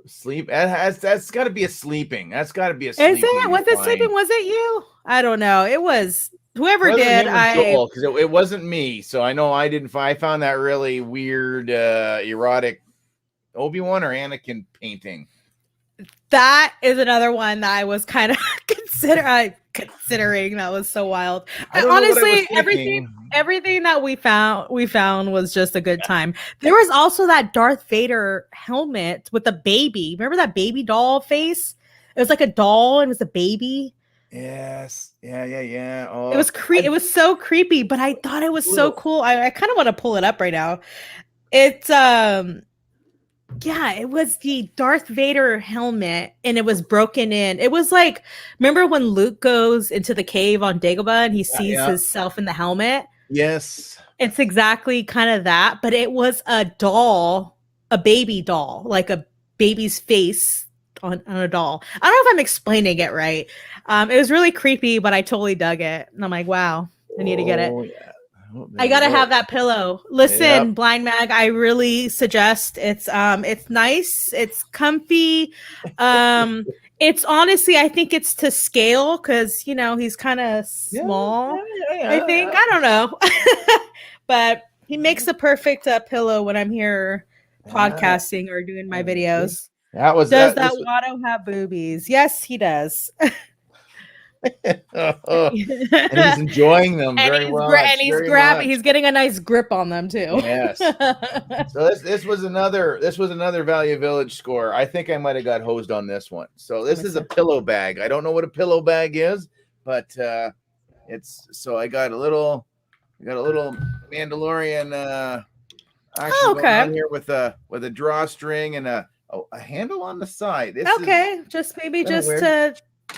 Sleep. That's got to be a sleeping. That's got to be a sleeping. Is it? Was it sleeping? Was it you? I don't know. It was whoever did. Because it wasn't me. So I know I didn't. I found that really weird, erotic Obi-Wan or Anakin painting. That is another one that I was kind of considering. That was so wild. Honestly, everything that we found was just a good time. There was also that Darth Vader helmet with a baby. Remember that baby doll face? It was like a doll and it was a baby. Yes. Yeah. Oh, it was it was so creepy, but I thought it was so cool. I kind of want to pull it up right now. It's it was the Darth Vader helmet and it was broken in. It was like, remember when Luke goes into the cave on Dagobah and he sees himself in the helmet? Yes. It's exactly kind of that, but it was a doll, a baby doll, like a baby's face on a doll. I don't know if I'm explaining it right. It was really creepy, but I totally dug it. And I'm like, wow, I need to get it. Yeah. I gotta have that pillow. Listen, Blind Mag, I really suggest it's nice, it's comfy. It's honestly, I think it's to scale because he's kind of small. I think I don't know, but he makes the perfect pillow when I'm here podcasting or doing my videos. Does that Watto have boobies? Yes, he does. And he's enjoying them very well. And he's grabbing. He's getting a nice grip on them too. Yes. So this was another Value Village score. I think I might have got hosed on this one. So this is a pillow bag. I don't know what a pillow bag is, but it's so I got a little Mandalorian action going on here with a drawstring and a handle on the side.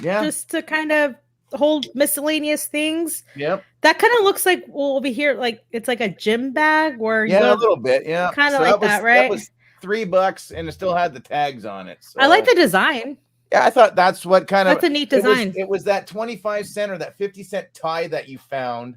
Just to kind of hold miscellaneous things. Yep. That kind of looks like over here, like it's like a gym bag where a little bit, yeah. Kind of that, right? That was $3 and it still had the tags on it. So. I like the design. Yeah, I thought that's what that's a neat design. It was that 25 cent or that 50-cent tie that you found.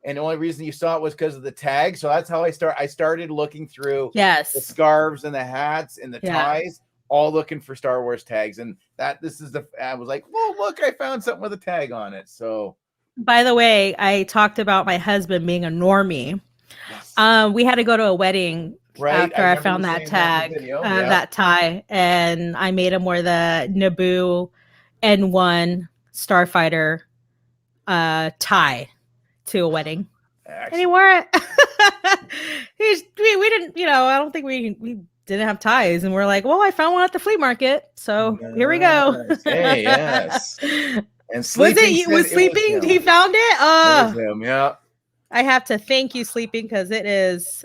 And the only reason you saw it was because of the tag. So that's how I started looking through the scarves and the hats and the ties. All looking for Star Wars tags, and I was like, well, look, I found something with a tag on it. So, by the way, I talked about my husband being a normie. Yes. We had to go to a wedding after I found that tag, that tie, and I made him wear the Naboo N1 Starfighter tie to a wedding. And he Actually, wore it. We didn't, I don't think we didn't have ties. And we're like, well, I found one at the flea market. So here we go. nice. Hey, yes. And Was Sleeping it said was it was sleeping? him. He found it? It was him, yeah. I have to thank you, Sleeping, because it is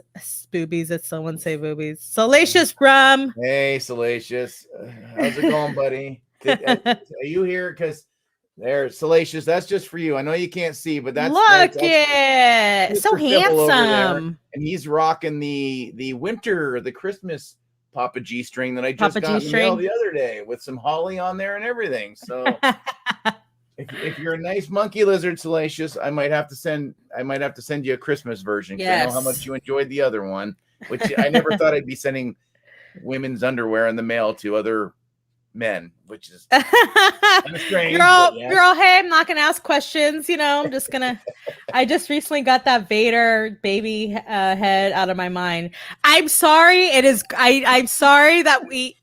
boobies, as someone say boobies. Salacious Rum. Hey, Salacious. How's it going, buddy? Are you here? Because there, Salacious, that's just for you. I know you can't see, but that's Look it. So Mr. Fibble over there. handsome. And he's rocking the winter, the Christmas Papa G string that I just Papa got in the G-string? mail the other day with some holly on there and everything. So if you're a nice monkey lizard, Salacious, I might have to send you a Christmas version, because I know how much Yes. you enjoyed the other one, which I never thought I'd be sending women's underwear in the mail to other men, which is kind of strange. Girl, Yeah. hey, I'm not gonna ask questions. I'm just gonna. I just recently got that Vader baby head out of my mind. I'm sorry. It is. I'm sorry that we,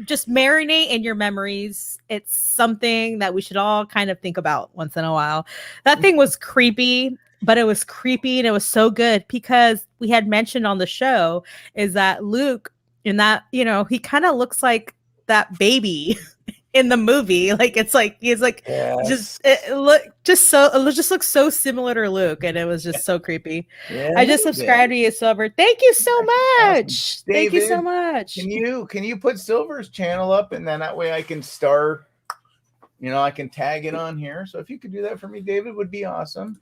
just marinate in your memories. It's something that we should all kind of think about once in a while. That thing was creepy, but it was creepy and it was so good because we had mentioned on the show is that Luke in that, he kind of looks like that baby in the movie. Like he's like Yes. it just looks so similar to Luke, and it was just so creepy. Yeah, I just subscribed to you, Silver. Thank you so much. Awesome. Thank you so David, much. Can you put Silver's channel up, and then that way I can I can tag it on here. So if you could do that for me, David, would be awesome.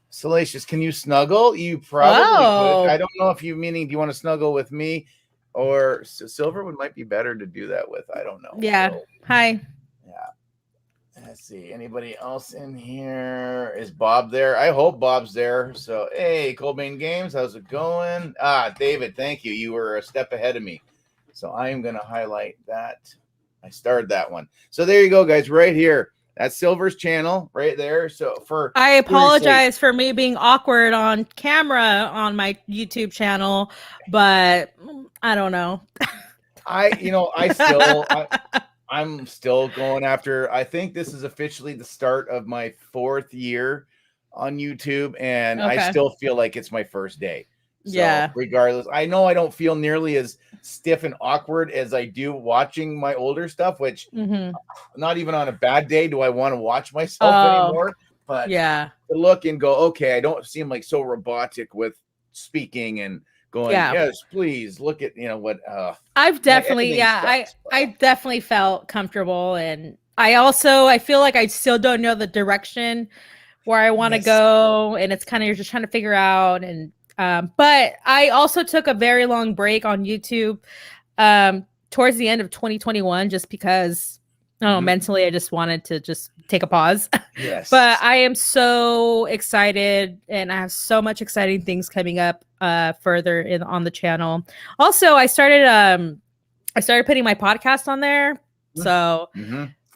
Salacious, can you snuggle? You probably could. I don't know if do you want to snuggle with me? Or Silver might be better to do that with. I don't know. Yeah. So, Hi. yeah. Let's see. Anybody else in here? Is Bob there? I hope Bob's there. So, hey, Colbane Games, how's it going? David, thank you. You were a step ahead of me. So I am going to highlight that. I started that one. So there you go, guys, right here. That's Silver's channel right there. So I apologize for me being awkward on camera on my YouTube channel, but I don't know. I'm still going after. I think this is officially the start of my 4th year on YouTube, and Okay. I still feel like it's my first day. So Yeah. regardless, I know I don't feel nearly as stiff and awkward as I do watching my older stuff, which not even on a bad day do I want to watch myself anymore. But yeah, to look and go, okay, I don't seem like so robotic with speaking and going, yes, please look at what I've definitely I definitely felt comfortable, and I feel like I still don't know the direction where I want to go, and it's kind of you're just trying to figure out. And but I also took a very long break on YouTube towards the end of 2021 just because mentally I just wanted to just take a pause. Yes. But I am so excited, and I have so much exciting things coming up further on the channel. Also, I started putting my podcast on there. So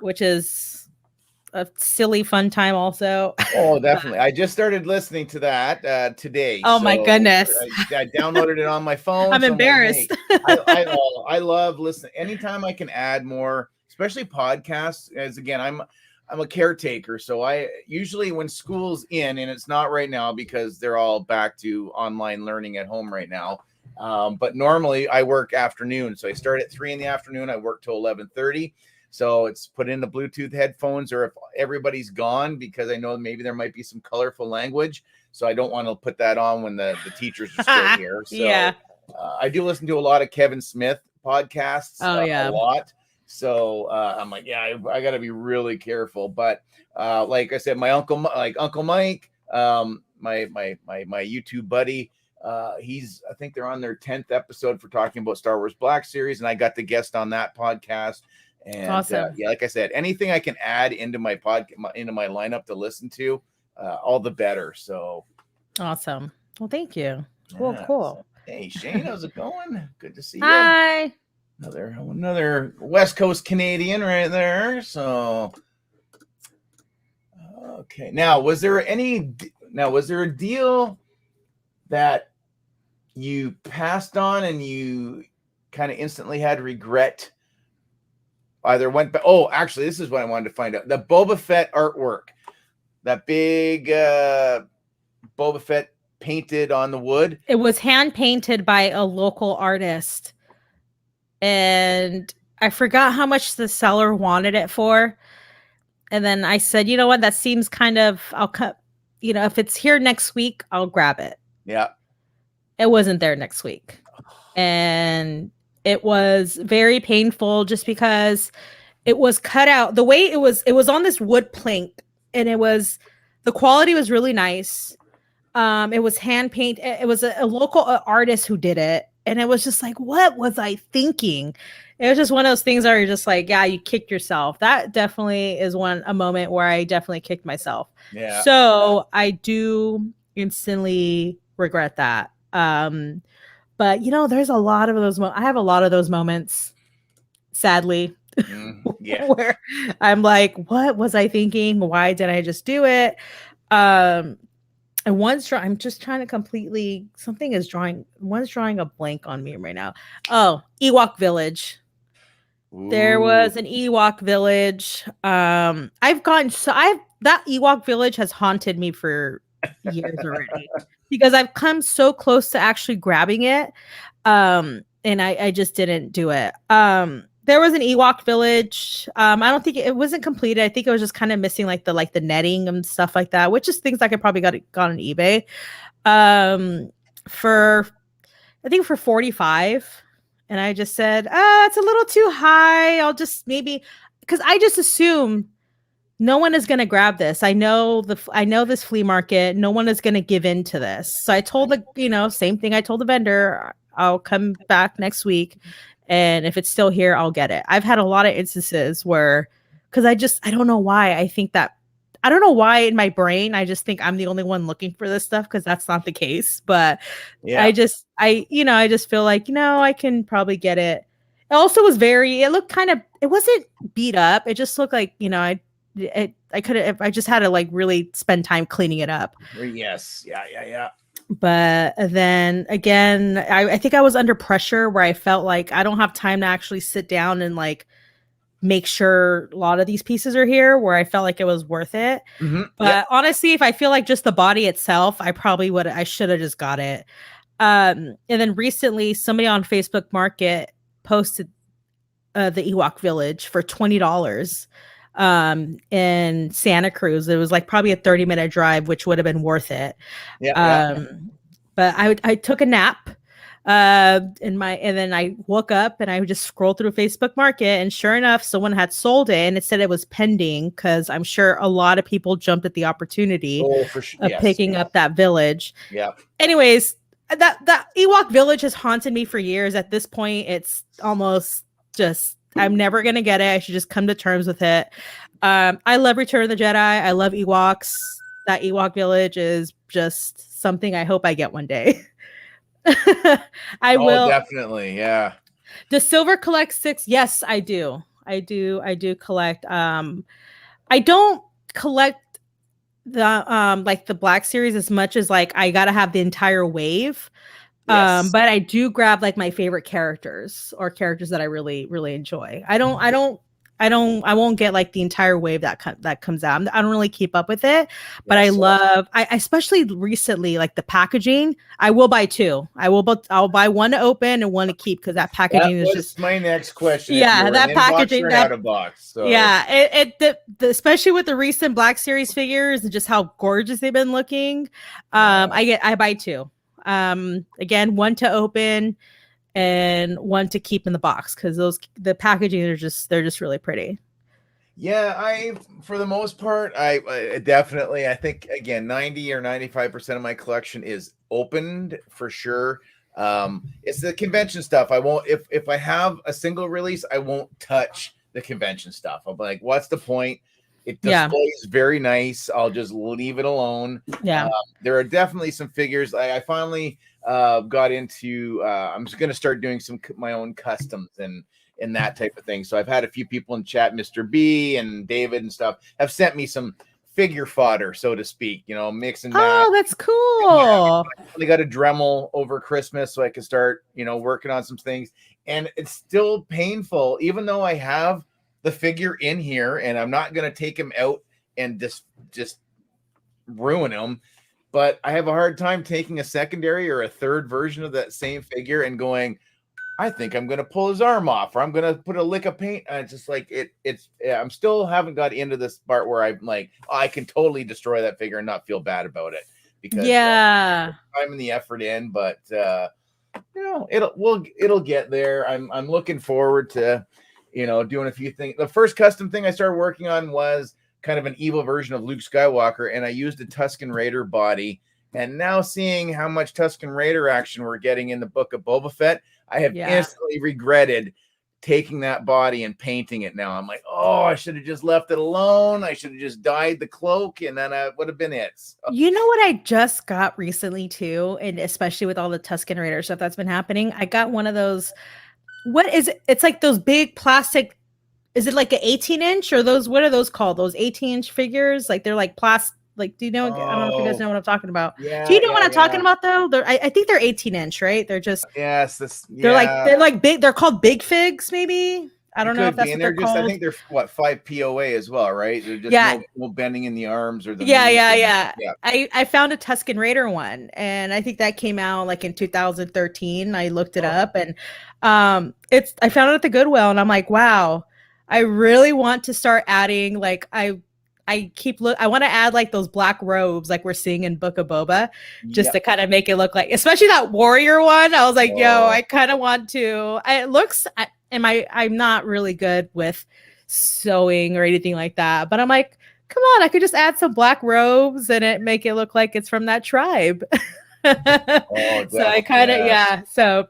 which is a silly fun time also. Oh, definitely. I just started listening to that today. Oh my goodness. I downloaded it on my phone. I'm embarrassed. I love listening. Anytime I can add more, especially podcasts, as again, I'm a caretaker. So I usually when school's in, and it's not right now because they're all back to online learning at home right now. But normally I work afternoon. So I start at 3 p.m. I work till 11:30. So it's put in the Bluetooth headphones, or if everybody's gone, because I know maybe there might be some colorful language. So I don't want to put that on when the teachers are still here. So yeah. I do listen to a lot of Kevin Smith podcasts. A lot. So I'm like, I got to be really careful. But like I said, my Uncle Mike, my YouTube buddy, I think they're on their 10th episode for talking about Star Wars Black Series, and I got the guest on that podcast. And awesome. Like I said, anything I can add into my into my lineup to listen to, all the better. So awesome. Well, thank you. Cool. So, hey, Shane, how's it going? Good to see you. Hi. Another West Coast Canadian right there. So okay. Now, was there a deal that you passed on and you kind of instantly had regret? Either went back. Oh, actually, this is what I wanted to find out. The Boba Fett artwork, that big Boba Fett painted on the wood. It was hand painted by a local artist. And I forgot how much the seller wanted it for. And then I said, you know what, that seems kind of, I'll cut, if it's here next week, I'll grab it. Yeah. It wasn't there next week. And it was very painful just because it was cut out. The way it was on this wood plank, and the quality was really nice. It was hand paint. It was a local artist who did it. And it was just like, what was I thinking? It was just one of those things where you're just like, yeah, you kicked yourself. That definitely is a moment where I definitely kicked myself. Yeah. So I do instantly regret that. But there's a lot of those. I have a lot of those moments, sadly, yeah. where I'm like, what was I thinking? Why did I just do it? And I'm just trying to completely, one's drawing a blank on me right now. Oh, Ewok Village. Ooh. There was an Ewok Village. That Ewok Village has haunted me for years already because I've come so close to actually grabbing it. And I just didn't do it. There was an Ewok Village. I don't think it wasn't completed. I think it was just kind of missing like the netting and stuff like that, which is things I could probably got on eBay. For 45. And I just said, it's a little too high. I'll just because I just assume no one is going to grab this. I know this flea market. No one is going to give in to this. So I told same thing I told the vendor. I'll come back next week. And if it's still here, I'll get it. I've had a lot of instances where, because I don't know why I don't know why in my brain, I just think I'm the only one looking for this stuff, because that's not the case. But yeah. I just feel like, I can probably get it. It also was it wasn't beat up. It just looked like, I just had to like really spend time cleaning it up. Yes. Yeah. But then again, I think I was under pressure where I felt like I don't have time to actually sit down and like make sure a lot of these pieces are here, where I felt like it was worth it. Mm-hmm. But honestly, if I feel like just the body itself, I should have just got it. And then recently somebody on Facebook Market posted the Ewok Village for $20 in Santa Cruz. It was like probably a 30-minute drive, which would have been worth it. But I took a nap and then I woke up and I just scrolled through Facebook Market, and sure enough, someone had sold it, and it said it was pending, because I'm sure a lot of people jumped at the opportunity of picking up that village. Yeah. Anyways, that Ewok Village has haunted me for years. At this point, it's almost just, I'm never going to get it. I should just come to terms with it. I love Return of the Jedi. I love Ewoks. That Ewok Village is just something I hope I get one day. I will. Definitely. Yeah. The Silver Collect 6. Yes, I do. I do collect. I don't collect the like the Black Series as much as like I got to have the entire wave. Yes. But I do grab like my favorite characters, or characters that I really, really enjoy. I won't get like the entire wave that comes out. I don't really keep up with it, but I especially recently, like the packaging, I will buy two. I'll buy one to open and one to keep, because that packaging is just my next question. Yeah, that packaging, out of box. So. Yeah, especially with the recent Black Series figures and just how gorgeous they've been looking. I buy two. Again, one to open and one to keep in the box, because the packaging they're just really pretty. Yeah, for the most part, I definitely, I think again 90 or 95% of my collection is opened for sure. It's the convention stuff. I won't, if I have a single release, I won't touch the convention stuff. I'll be like, what's the point? It displays very nice. I'll just leave it alone. Yeah. There are definitely some figures. I finally got into, I'm just going to start doing my own customs and that type of thing. So I've had a few people in chat, Mr. B and David and stuff, have sent me some figure fodder, so to speak, mix and match. Oh, that's cool. I finally got a Dremel over Christmas so I could start, working on some things. And it's still painful, even though I have the figure in here and I'm not going to take him out and just ruin him. but I have a hard time taking a secondary or a third version of that same figure and going, I think I'm going to pull his arm off, or I'm going to put a lick of paint. And it's just like, I'm still haven't got into this part where I'm like, oh, I can totally destroy that figure and not feel bad about it, because I'm in the effort in, but it'll get there. I'm looking forward to, doing a few things. The first custom thing I started working on was kind of an evil version of Luke Skywalker, and I used a Tusken Raider body. And now seeing how much Tusken Raider action we're getting in the book of Boba Fett, I have instantly regretted taking that body and painting it now. I'm like, oh, I should have just left it alone. I should have just dyed the cloak, and then I would have been it. So. You know what I just got recently too, and especially with all the Tusken Raider stuff that's been happening, I got one of those. What is it? It's like those big plastic. Is it like an 18-inch or those? What are those called? Those 18-inch figures? Like they're like plastic. Like, do you know? I don't know if you guys know what I'm talking about. Yeah, do you know what I'm talking about though? I think they're 18-inch, right? They're just they're like big. They're called big figs, maybe. I don't know if that's what they're called. I think they're 5 POA as well, right? They're just no bending in the arms or the I found a Tusken Raider one, and I think that came out like in 2013. I looked it up, and I found it at the Goodwill, and I'm like, wow, I really want to start adding I want to add like those black robes like we're seeing in Book of Boba, just to kind of make it look like, especially that warrior one. I was like, I kind of want to. I'm not really good with sewing or anything like that, but I'm like, come on, I could just add some black robes and make it look like it's from that tribe. So I kind of So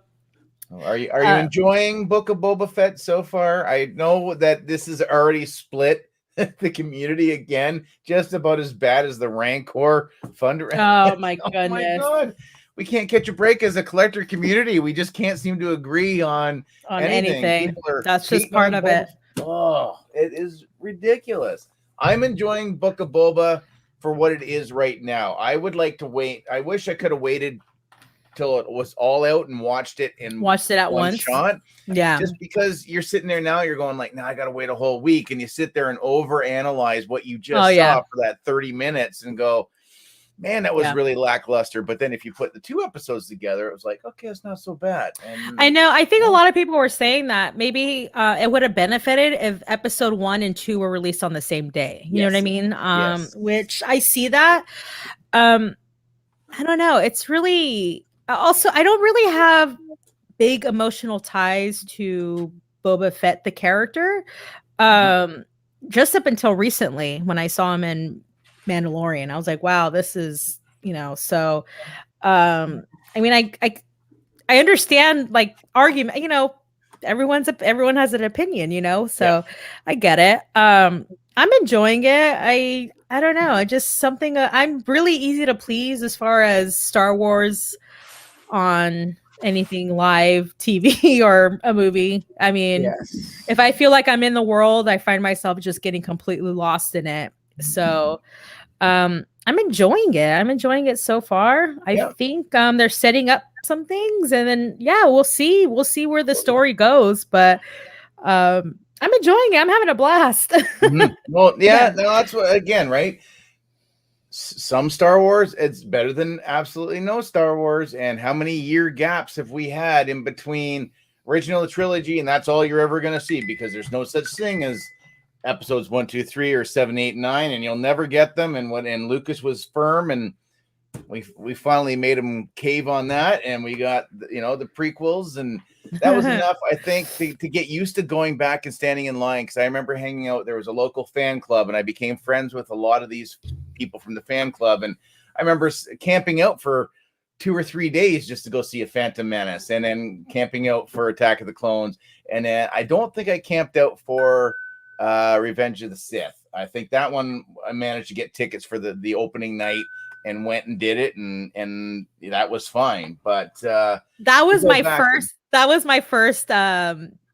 are you enjoying Book of Boba Fett so far? I know that this is already split the community again, just about as bad as the Rancor fundraiser. Oh my goodness. My God. We can't catch a break as a collector community. We just can't seem to agree on anything. That's just part of it. Oh, it is ridiculous. I'm enjoying Book of Boba for what it is right now. I would like to wait. I wish I could have waited till it was all out and watched it at one shot. Yeah. Just because you're sitting there now, you're going like, now I got to wait a whole week, and you sit there and overanalyze what you just saw for that 30 minutes and go, man, that was really lackluster. But then if you put the 2 episodes together, it was like, okay, it's not so bad. And I know. I think a lot of people were saying that maybe it would have benefited if episode 1 and 2 were released on the same day. You know what I mean? Which I see that. I don't know. It's really also, I don't really have big emotional ties to Boba Fett, the character. Just up until recently when I saw him in Mandalorian, I was like, wow, this is, so I mean, I understand like argument, everyone has an opinion, so I get it. I'm enjoying it. I don't know, it's just something I'm really easy to please as far as Star Wars on anything live TV or a movie. I mean, if I feel like I'm in the world, I find myself just getting completely lost in it. So I'm enjoying it. I'm enjoying it so far. I think they're setting up some things, and then we'll see where the story goes. But I'm enjoying it. I'm having a blast. Well, no, that's what, again, right? Some Star Wars, it's better than absolutely no Star Wars. And how many year gaps have we had in between original trilogy, and that's all you're ever going to see, because there's no such thing as episodes 1, 2, 3, or 7, 8, 9, and you'll never get them. And Lucas was firm, and we finally made him cave on that, and we got the prequels, and that was enough, I think, to get used to going back and standing in line. Because I remember hanging out. There was a local fan club, and I became friends with a lot of these people from the fan club. And I remember camping out for 2 or 3 days just to go see a Phantom Menace, and then camping out for Attack of the Clones. And then I don't think I camped out for Revenge of the Sith. I think that one I managed to get tickets for the opening night and went and did it, and that was fine. But that was my first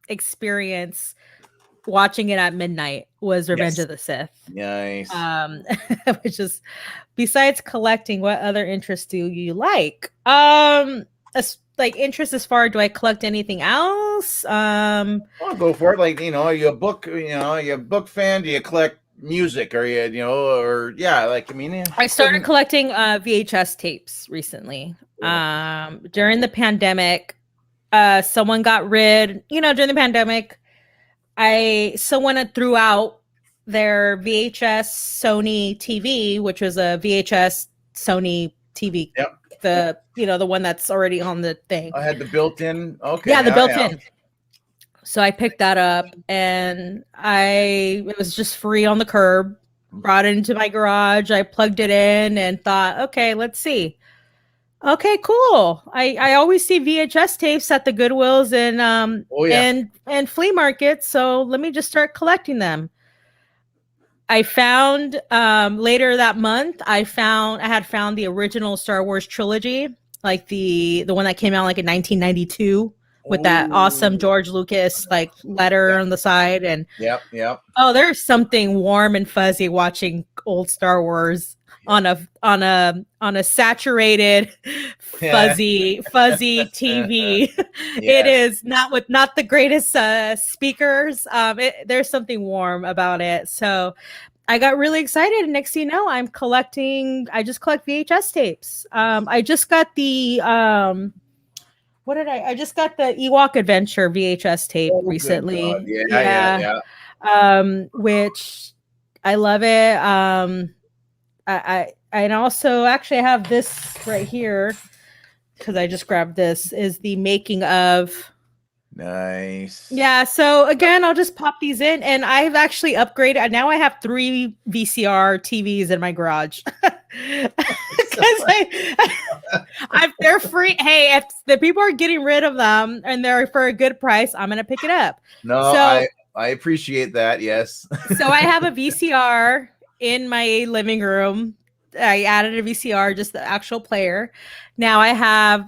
experience watching it at midnight was Revenge of the Sith. Nice. Which is, besides collecting, what other interests do you like? Like interest as far, do I collect anything else? I'll go for it. Like, are you a book, are you a book fan? Do you collect, music, or or like, I mean, I started collecting VHS tapes recently. During the pandemic, someone got rid. During the pandemic, someone had threw out their VHS Sony TV, which was a VHS Sony TV. Yep. The one that's already on the thing. I had the built-in. Okay. Yeah, the built-in. So I picked that up, and it was just free on the curb. Brought it into my garage. I plugged it in and thought, okay, let's see. Okay, cool. I always see VHS tapes at the Goodwills and flea markets, so let me just start collecting them. I found later that month, I had found the original Star Wars trilogy, like the one that came out like in 1992 with that awesome George Lucas like letter on the side. And yep. Oh, there's something warm and fuzzy watching old Star Wars on a saturated fuzzy TV. It is not the greatest speakers. There's something warm about it. So I got really excited, and next thing you know, I just collect VHS tapes. I just got the I just got the Ewok Adventure VHS tape recently. Yeah. Which I love it. I also actually have this right here because I just grabbed this, is the making of. Nice. Yeah. So again, I'll just pop these in, and I've actually upgraded. Now I have 3 VCR TVs in my garage because they're free. Hey, if the people are getting rid of them and they're for a good price, I'm gonna pick it up. No, I appreciate that. Yes. So I have a VCR in my living room. I added a VCR, just the actual player. Now I have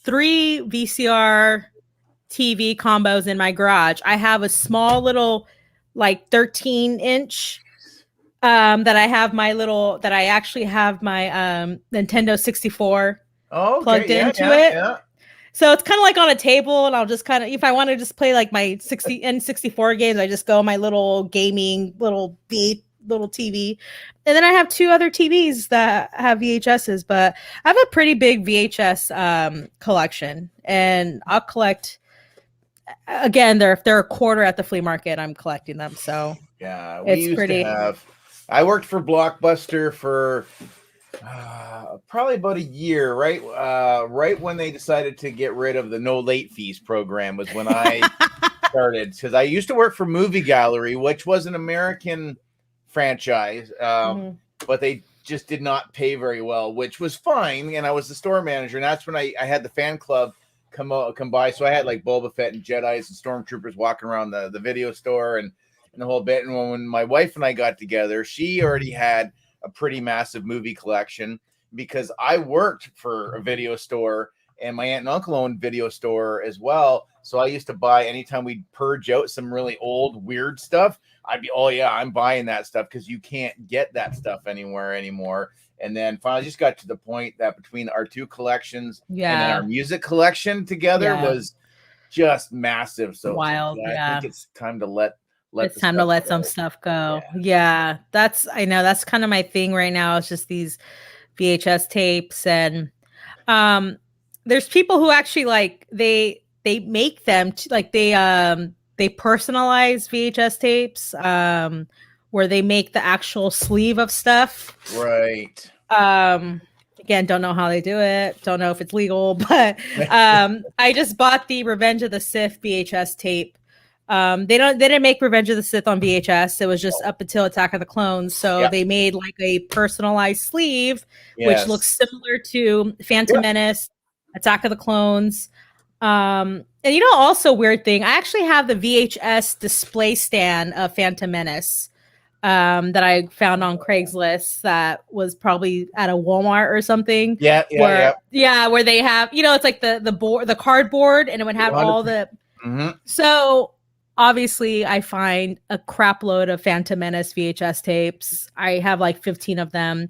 3 VCR TV combos in my garage. I have a small little like 13-inch that I actually have my Nintendo 64 plugged into it. Yeah. So it's kind of like on a table, and I'll just kind of, if I want to just play like my 60 N64 games, I just go my little gaming little TV. And then I have 2 other TVs that have VHSs, but I have a pretty big VHS collection, and I'll collect. Again, if they're a quarter at the flea market, I'm collecting them. So yeah, I worked for Blockbuster for probably about a year, right? Right when they decided to get rid of the no late fees program was when I started, because I used to work for Movie Gallery, which was an American franchise, but they just did not pay very well, which was fine. And I was the store manager, and that's when I had the fan club come by. So I had like Boba Fett and Jedis and Stormtroopers walking around the video store and the whole bit. And when my wife and I got together, she already had a pretty massive movie collection because I worked for a video store, and my aunt and uncle owned video store as well. So I used to buy, anytime we'd purge out some really old weird stuff, I'd be, oh yeah, I'm buying that stuff because you can't get that stuff anywhere anymore. And then finally just got to the point that between our 2 collections and then our music collection together was just massive. So wild. I think it's time to let some stuff go. Yeah. That's kind of my thing right now. It's just these VHS tapes, and there's people who actually like they make them they personalize VHS tapes where they make the actual sleeve of stuff. Right. Again, don't know how they do it. Don't know if it's legal, but I just bought the Revenge of the Sith VHS tape. They didn't make Revenge of the Sith on VHS. It was just up until Attack of the Clones. So they made like a personalized sleeve, which looks similar to Phantom Menace, Attack of the Clones. And also weird thing, I actually have the VHS display stand of Phantom Menace that I found on Craigslist that was probably at a Walmart or something. Where they have, it's like the cardboard, and it would have all the. So obviously I find a crap load of Phantom Menace VHS tapes. I have like 15 of them.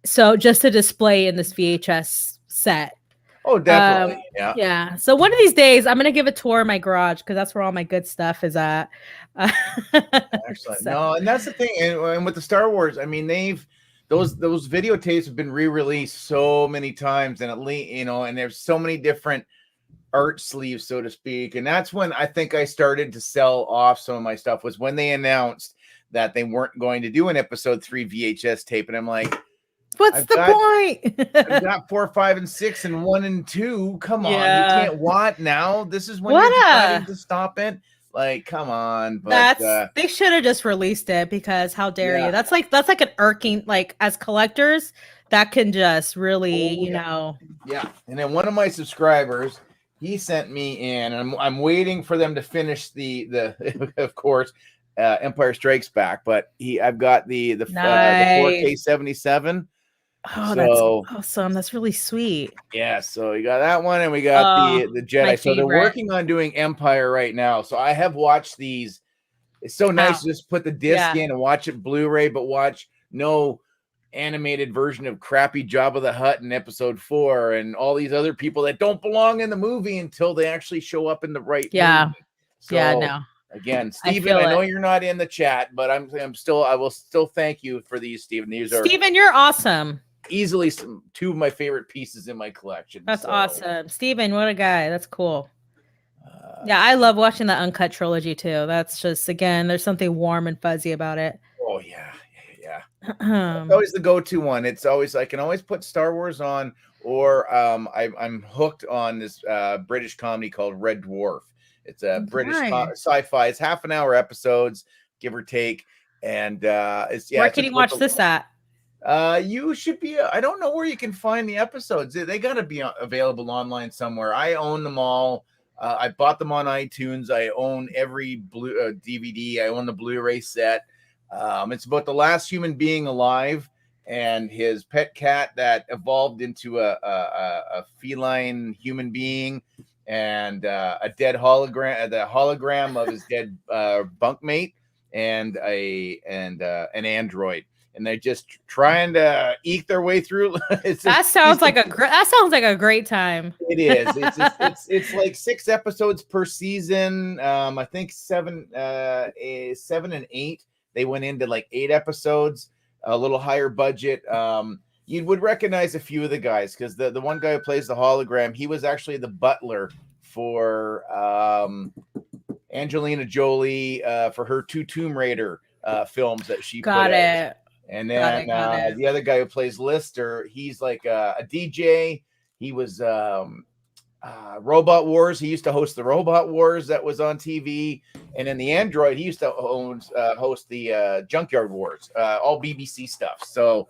So just to display in this VHS set. Oh, definitely. Yeah. Yeah. So one of these days, I'm gonna give a tour of my garage because that's where all my good stuff is at. Uh, Excellent. so, No, and that's the thing. And with the Star Wars, I mean, those videotapes have been re-released so many times, and at least and there's so many different art sleeves, so to speak. And that's when I think I started to sell off some of my stuff, was when they announced that they weren't going to do an episode 3 VHS tape. And I'm like, what's the point? I've got 4, 5, and 6 and 1 and 2. Come on, you can't what now? This is when you're deciding to stop it. Like, come on. But they should have just released it, because how dare you? That's like an irking, like, as collectors, that can just really, Yeah. And then one of my subscribers, he sent me in, and I'm waiting for them to finish the of course, Empire Strikes Back, but I've got the 4K 77. Oh, that's awesome. That's really sweet. Yeah, so we got that one, and we got the Jedi. So they're working on doing Empire right now. So I have watched these. It's so nice to just put the disc in and watch it Blu-ray, but watch no animated version of crappy Jabba the Hutt in episode 4 and all these other people that don't belong in the movie until they actually show up in the right movie. So, again, Steven, I know you're not in the chat, but I will still thank you for these, Steven. Steven, you're awesome. Easily two of my favorite pieces in my collection. That's awesome. Steven, what a guy. That's cool. Yeah, I love watching the Uncut Trilogy too. That's just, again, there's something warm and fuzzy about it. Oh, yeah. It's always the go-to one. It's always, I can always put Star Wars on, or I'm hooked on this British comedy called Red Dwarf. It's a British sci-fi. It's half an hour episodes, give or take. And where can you watch this at? You should be. I don't know where you can find the episodes. They got to be available online somewhere. I own them all. I bought them on iTunes. I own every DVD. I own the Blu-ray set. It's about the last human being alive and his pet cat that evolved into a feline human being, and a dead hologram, the hologram of his dead bunkmate, and an android. And they're just trying to eke their way through. That sounds like a great time. It is. It's like 6 episodes per season. I think 7 and 8. They went into like 8 episodes, a little higher budget. You would recognize a few of the guys, because the one guy who plays the hologram, he was actually the butler for Angelina Jolie for her 2 Tomb Raider films that she put out. And then the other guy who plays Lister, he's like a DJ. He was Robot Wars. He used to host the Robot Wars that was on TV. And then the android, he used to host the Junkyard Wars, all BBC stuff. So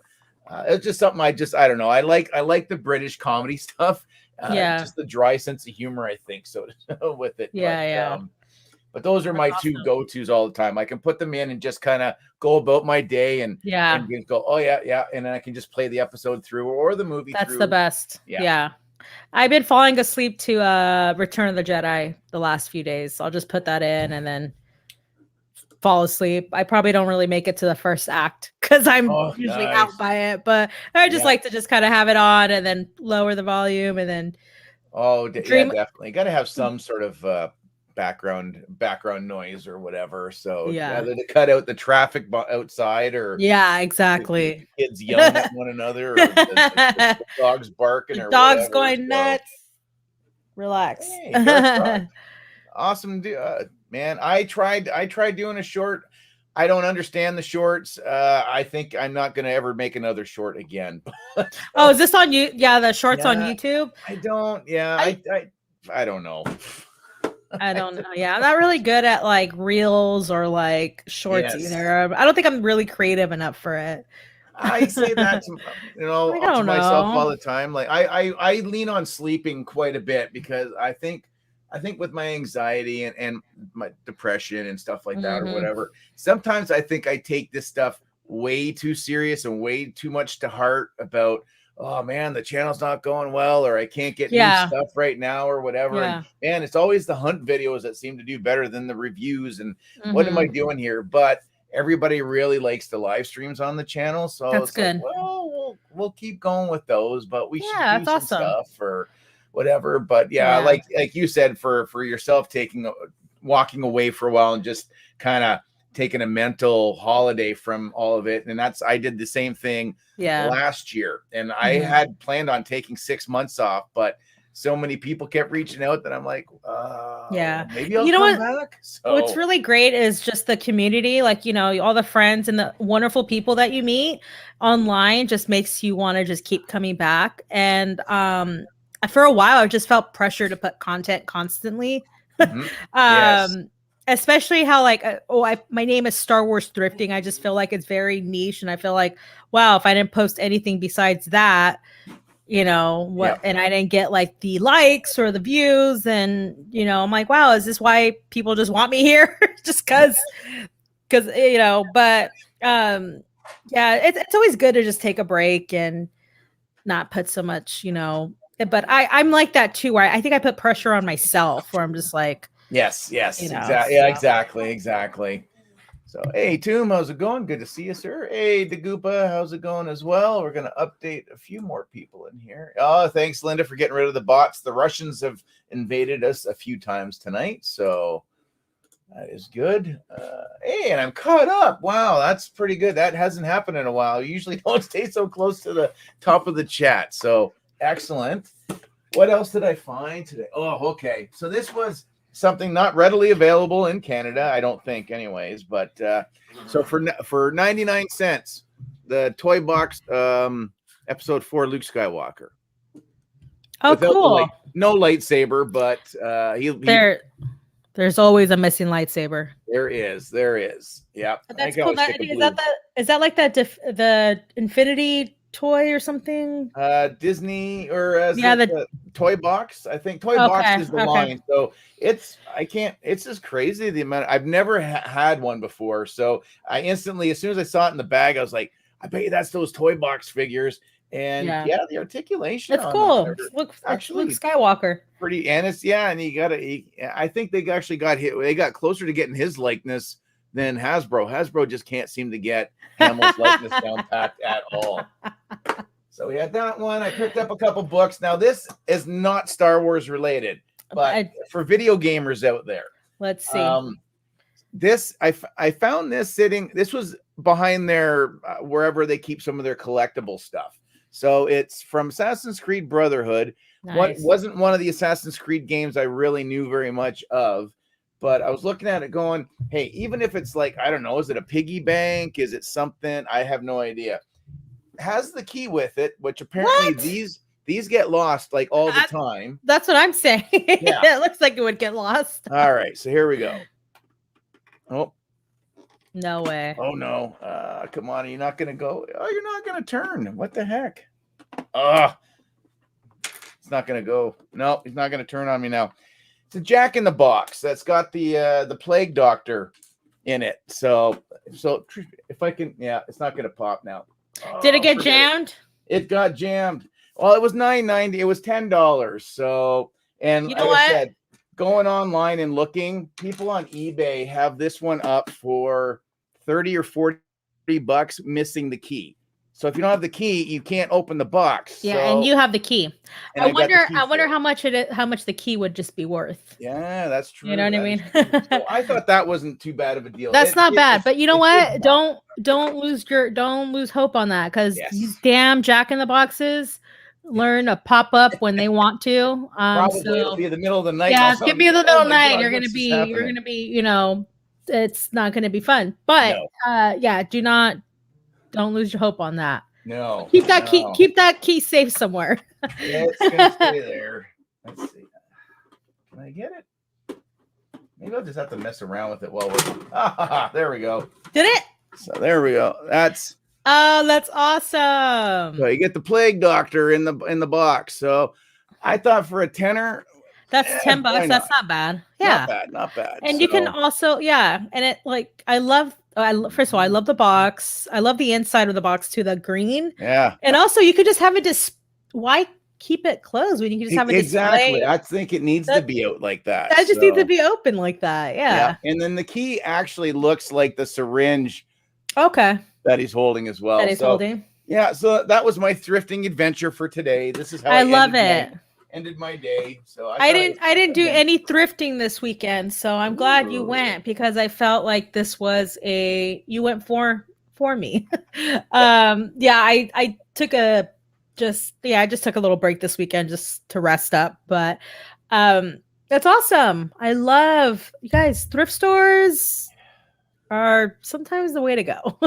it's just something I don't know. I like the British comedy stuff. Just the dry sense of humor, I think, so with it. But those are my 2 go-tos all the time. I can put them in and just kind of go about my day and go, oh yeah, and then I can just play the episode through or the movie. That's the best. Yeah. I've been falling asleep to Return of the Jedi the last few days. I'll just put that in and then fall asleep. I probably don't really make it to the first act because I'm usually out by it, but I just like to just kind of have it on and then lower the volume and then definitely got to have some sort of background noise or whatever. So either to cut out the traffic outside, or exactly, the kids yelling at one another, or the dogs barking, or dogs whatever, going nuts. Relax. Hey, awesome, man. I tried doing a short. I don't understand the shorts. I think I'm not going to ever make another short again. Oh, is this on you? Yeah, the shorts on YouTube. I don't. Yeah, I don't know. I don't know. Yeah, I'm not really good at like reels or like shorts either. I don't think I'm really creative enough for it. I say that to myself all the time. Like I lean on sleeping quite a bit, because I think with my anxiety and my depression and stuff like that, or whatever, sometimes I think I take this stuff way too serious and way too much to heart about, oh man, the channel's not going well, or I can't get new stuff right now, or whatever. And man, it's always the hunt videos that seem to do better than the reviews. And what am I doing here? But everybody really likes the live streams on the channel, so that's good. Like, well, we'll keep going with those, but we should do some stuff, or whatever. But yeah, like you said, for yourself, walking away for a while and just kind of taking a mental holiday from all of it. And I did the same thing last year, and I had planned on taking 6 months off, but so many people kept reaching out that I'm like, maybe I'll come back. So what's really great is just the community, like, all the friends and the wonderful people that you meet online just makes you want to just keep coming back. And for a while, I just felt pressure to put content constantly. Yes. Especially how my name is Star Wars Thrifting. I just feel like it's very niche, and I feel like, wow, if I didn't post anything besides that, and I didn't get like the likes or the views, and I'm like, wow, is this why people just want me here? Just because but it's always good to just take a break and not put so much, but I'm like that too, where I think I put pressure on myself, where I'm just like, yes, exactly. Yeah, exactly. So, hey, Toom, how's it going? Good to see you, sir. Hey, Dagoopa, how's it going as well? We're going to update a few more people in here. Oh, thanks, Linda, for getting rid of the bots. The Russians have invaded us a few times tonight, so that is good. Hey, and I'm caught up. Wow, that's pretty good. That hasn't happened in a while. You usually don't stay so close to the top of the chat, so excellent. What else did I find today? Oh, okay. So this was something not readily available in Canada, I don't think, anyways. But so for 99 cents, the toy box episode 4 Luke Skywalker. Oh, without cool. No lightsaber, but there's always a missing lightsaber. There is. Yeah, that's cool. Is that like the Infinity toy or something? Disney or the toy box. I think toy box is the line. So it's just crazy the amount. I've never had one before, so I instantly, as soon as I saw it in the bag, I was like, I bet you that's those toy box figures. And the articulation. That's cool. Luke Skywalker. Pretty, and it's and I think they actually got hit. They got closer to getting his likeness than Hasbro. Hasbro just can't seem to get Hamill's likeness down packed at all. So we had that one. I picked up a couple books. Now this is not Star Wars related, but for video gamers out there, let's see. This I found this sitting. This was behind their wherever they keep some of their collectible stuff. So it's from Assassin's Creed Brotherhood. Nice. What wasn't one of the Assassin's Creed games I really knew very much of, but I was looking at it going, hey, even if it's like, I don't know, is it a piggy bank? Is it something? I have no idea. It has the key with it, which apparently these get lost like all the time. That's what I'm saying. Yeah. It looks like it would get lost. All right, so here we go. Oh. No way. Oh, no. Come on. You're not going to go. Oh, you're not going to turn. What the heck? It's not going to go. No, he's not going to turn on me now. It's a Jack in the Box that's got the Plague Doctor in it. So if I can, it's not going to pop now. Did it get jammed? It got jammed. Well, it was $9.90. It was $10. So, and you know like what? I said, going online and looking, people on eBay have this one up for $30 or $40 missing the key. So if you don't have the key, you can't open the box. Yeah, so, and you have the key. I wonder how much the key would just be worth. Yeah, that's true. You know what I mean? So I thought that wasn't too bad of a deal. That's not bad, but you know what? Don't lose hope on that, because these damn Jack in the Boxes learn to pop up when they want to. Probably it'll be the middle of the night. Yeah, it's gonna be the middle of the night. You're gonna be, it's not gonna be fun. But don't lose your hope on that. No. Keep that key safe somewhere. Yeah, it's gonna stay there. Let's see. Can I get it? Maybe I'll just have to mess around with it while we're there we go. Did it? So there we go. That's awesome. So you get the Plague Doctor in the box. So I thought for a tenner, that's $10. That's not bad. Yeah, not bad. And you can also, and it first of all, I love the box. I love the inside of the box too, the green. Yeah. And also you could just have why keep it closed when you can just have it exactly. I think it needs to be out like that. That just needs to be open like that. Yeah. And then the key actually looks like the syringe. Okay. That he's holding as well. Holding. Yeah, so that was my thrifting adventure for today. This is how I love it. ended my day. So I didn't do any thrifting this weekend, so I'm glad you went, because I felt like this was you went for me. I just took a little break this weekend just to rest up, but that's awesome. I love you guys. Thrift stores are sometimes the way to go.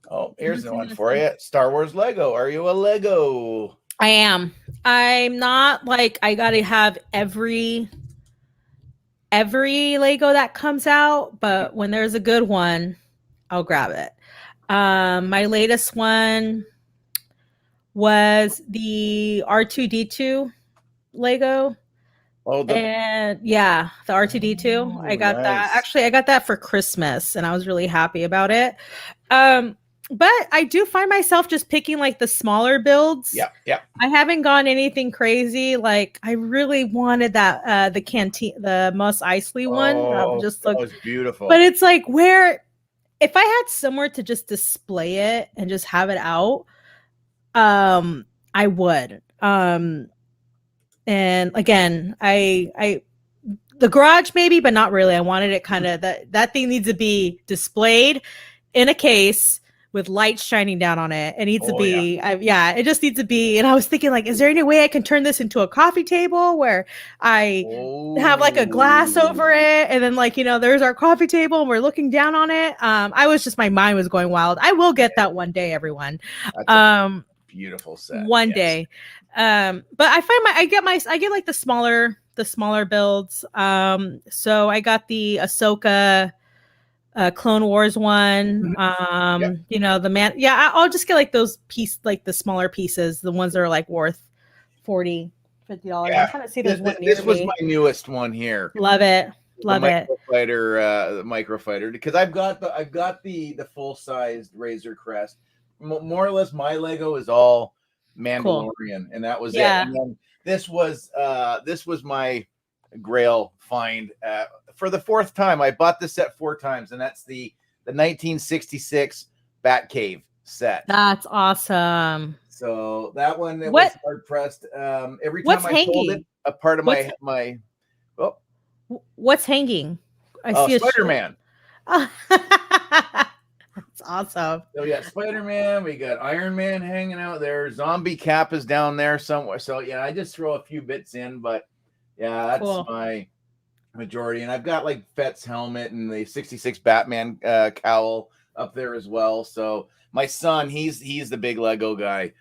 Oh, here's the one for you. Star Wars Lego. Are you a Lego? I am. I'm not like I gotta have every Lego that comes out, but when there's a good one, I'll grab it. My latest one was the R2D2 Lego. Oh, and yeah, the R2D2. I got that. Actually, I got that for Christmas, and I was really happy about it. But I do find myself just picking like the smaller builds. Yeah. I haven't gone anything crazy. Like I really wanted that the Mos Eisley one. That was beautiful. But it's like if I had somewhere to just display it and just have it out, I would. And again, the garage maybe, but not really. I wanted it kind of that thing needs to be displayed in a case with lights shining down on it. It needs to be, it just needs to be. And I was thinking, like, is there any way I can turn this into a coffee table where I have like a glass over it, and then like there's our coffee table and we're looking down on it. My mind was going wild. I will get that one day, everyone. Beautiful set. One day. But I find I get like the smaller builds. So I got the Ahsoka Clone Wars one. I'll just get like those the smaller pieces, the ones that are like worth $40-50. I'm trying to see there's one near this was my newest one here. Love it. The microfighter, because I've got the full-sized Razor Crest. More or less my Lego is all Mandalorian, and that was it. And then this was my grail find for the fourth time. I bought this set 4 times, and that's the 1966 Batcave set. That's awesome. So that one was hard pressed. Every time I sold it, a part of my what's hanging? I see Spider-Man. That's awesome. So we got Spider-Man, we got Iron Man hanging out there. Zombie Cap is down there somewhere. So I just throw a few bits in, but that's cool. My majority. And I've got like Fett's helmet and the 66 Batman cowl up there as well. So my son, he's the big Lego guy.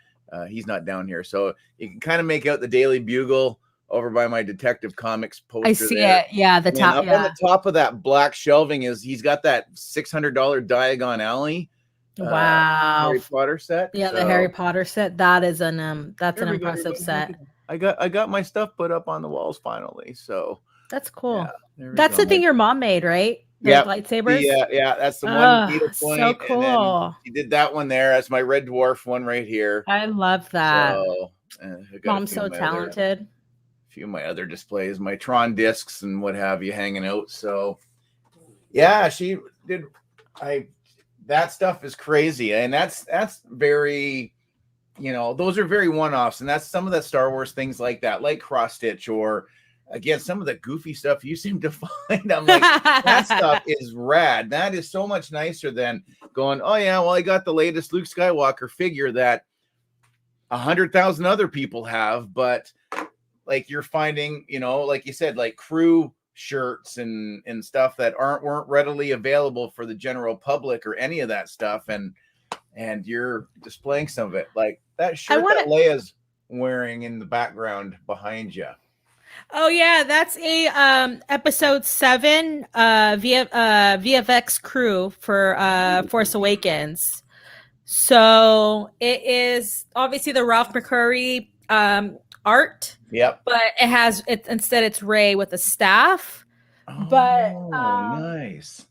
He's not down here. So you can kind of make out the Daily Bugle over by my Detective Comics poster. I see it. Yeah, the top. Up on the top of that black shelving he's got that $600 Diagon Alley. Wow. Harry Potter set. Yeah, the Harry Potter set. That is an impressive set. I got my stuff put up on the walls finally. So that's cool. Yeah, that's the thing your mom made, right? Yeah, lightsabers. Yeah, that's the one. Point. So cool. She did that one there. That's my Red Dwarf one right here. I love that. So, Mom's so talented. A few of my other displays, my Tron discs and what have you hanging out. So yeah, she did. That stuff is crazy. And that's very, those are very one-offs. And that's some of the Star Wars things like that, like cross stitch, or again, some of the goofy stuff you seem to find. I'm like, that stuff is rad. That is so much nicer than going, oh yeah, well, I got the latest Luke Skywalker figure that 100,000 other people have, but like you're finding, like you said, like crew shirts and stuff that weren't readily available for the general public or any of that stuff, and you're displaying some of it, like that shirt that Leia's wearing in the background behind you. Oh yeah, that's a episode 7 VFX crew for Force Awakens. So it is obviously the Ralph McCurry art. Yep. But instead it's Rey with a staff. Oh, but nice.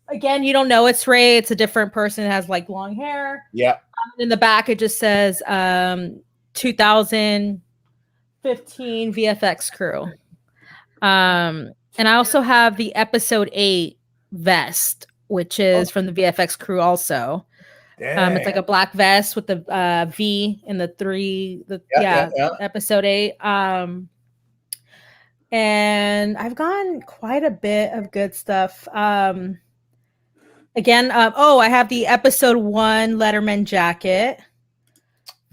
Again, you don't know it's Rey. It's a different person. It has like long hair. Yeah. In the back, it just says 2015 VFX crew. And I also have the episode 8 vest, which is from the VFX crew also. It's like a black vest with the V in the episode 8. And I've gotten quite a bit of good stuff. Again, I have the episode 1 Letterman jacket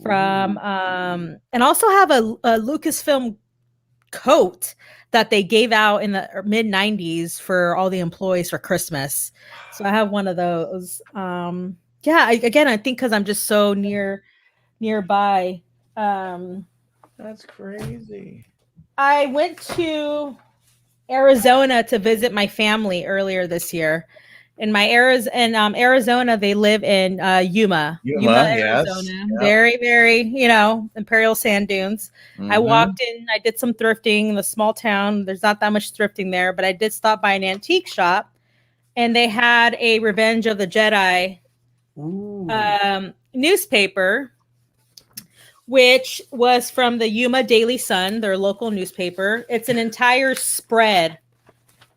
from and also have a Lucasfilm coat that they gave out in the mid 90s for all the employees for Christmas. So I have one of those. I think because I'm just so nearby. That's crazy. I went to Arizona to visit my family earlier this year. In Arizona, they live in Yuma, Arizona. Yes. Very, very, Imperial Sand Dunes. Mm-hmm. I walked in, I did some thrifting in the small town. There's not that much thrifting there, but I did stop by an antique shop, and they had a Revenge of the Jedi newspaper, which was from the Yuma Daily Sun, their local newspaper. It's an entire spread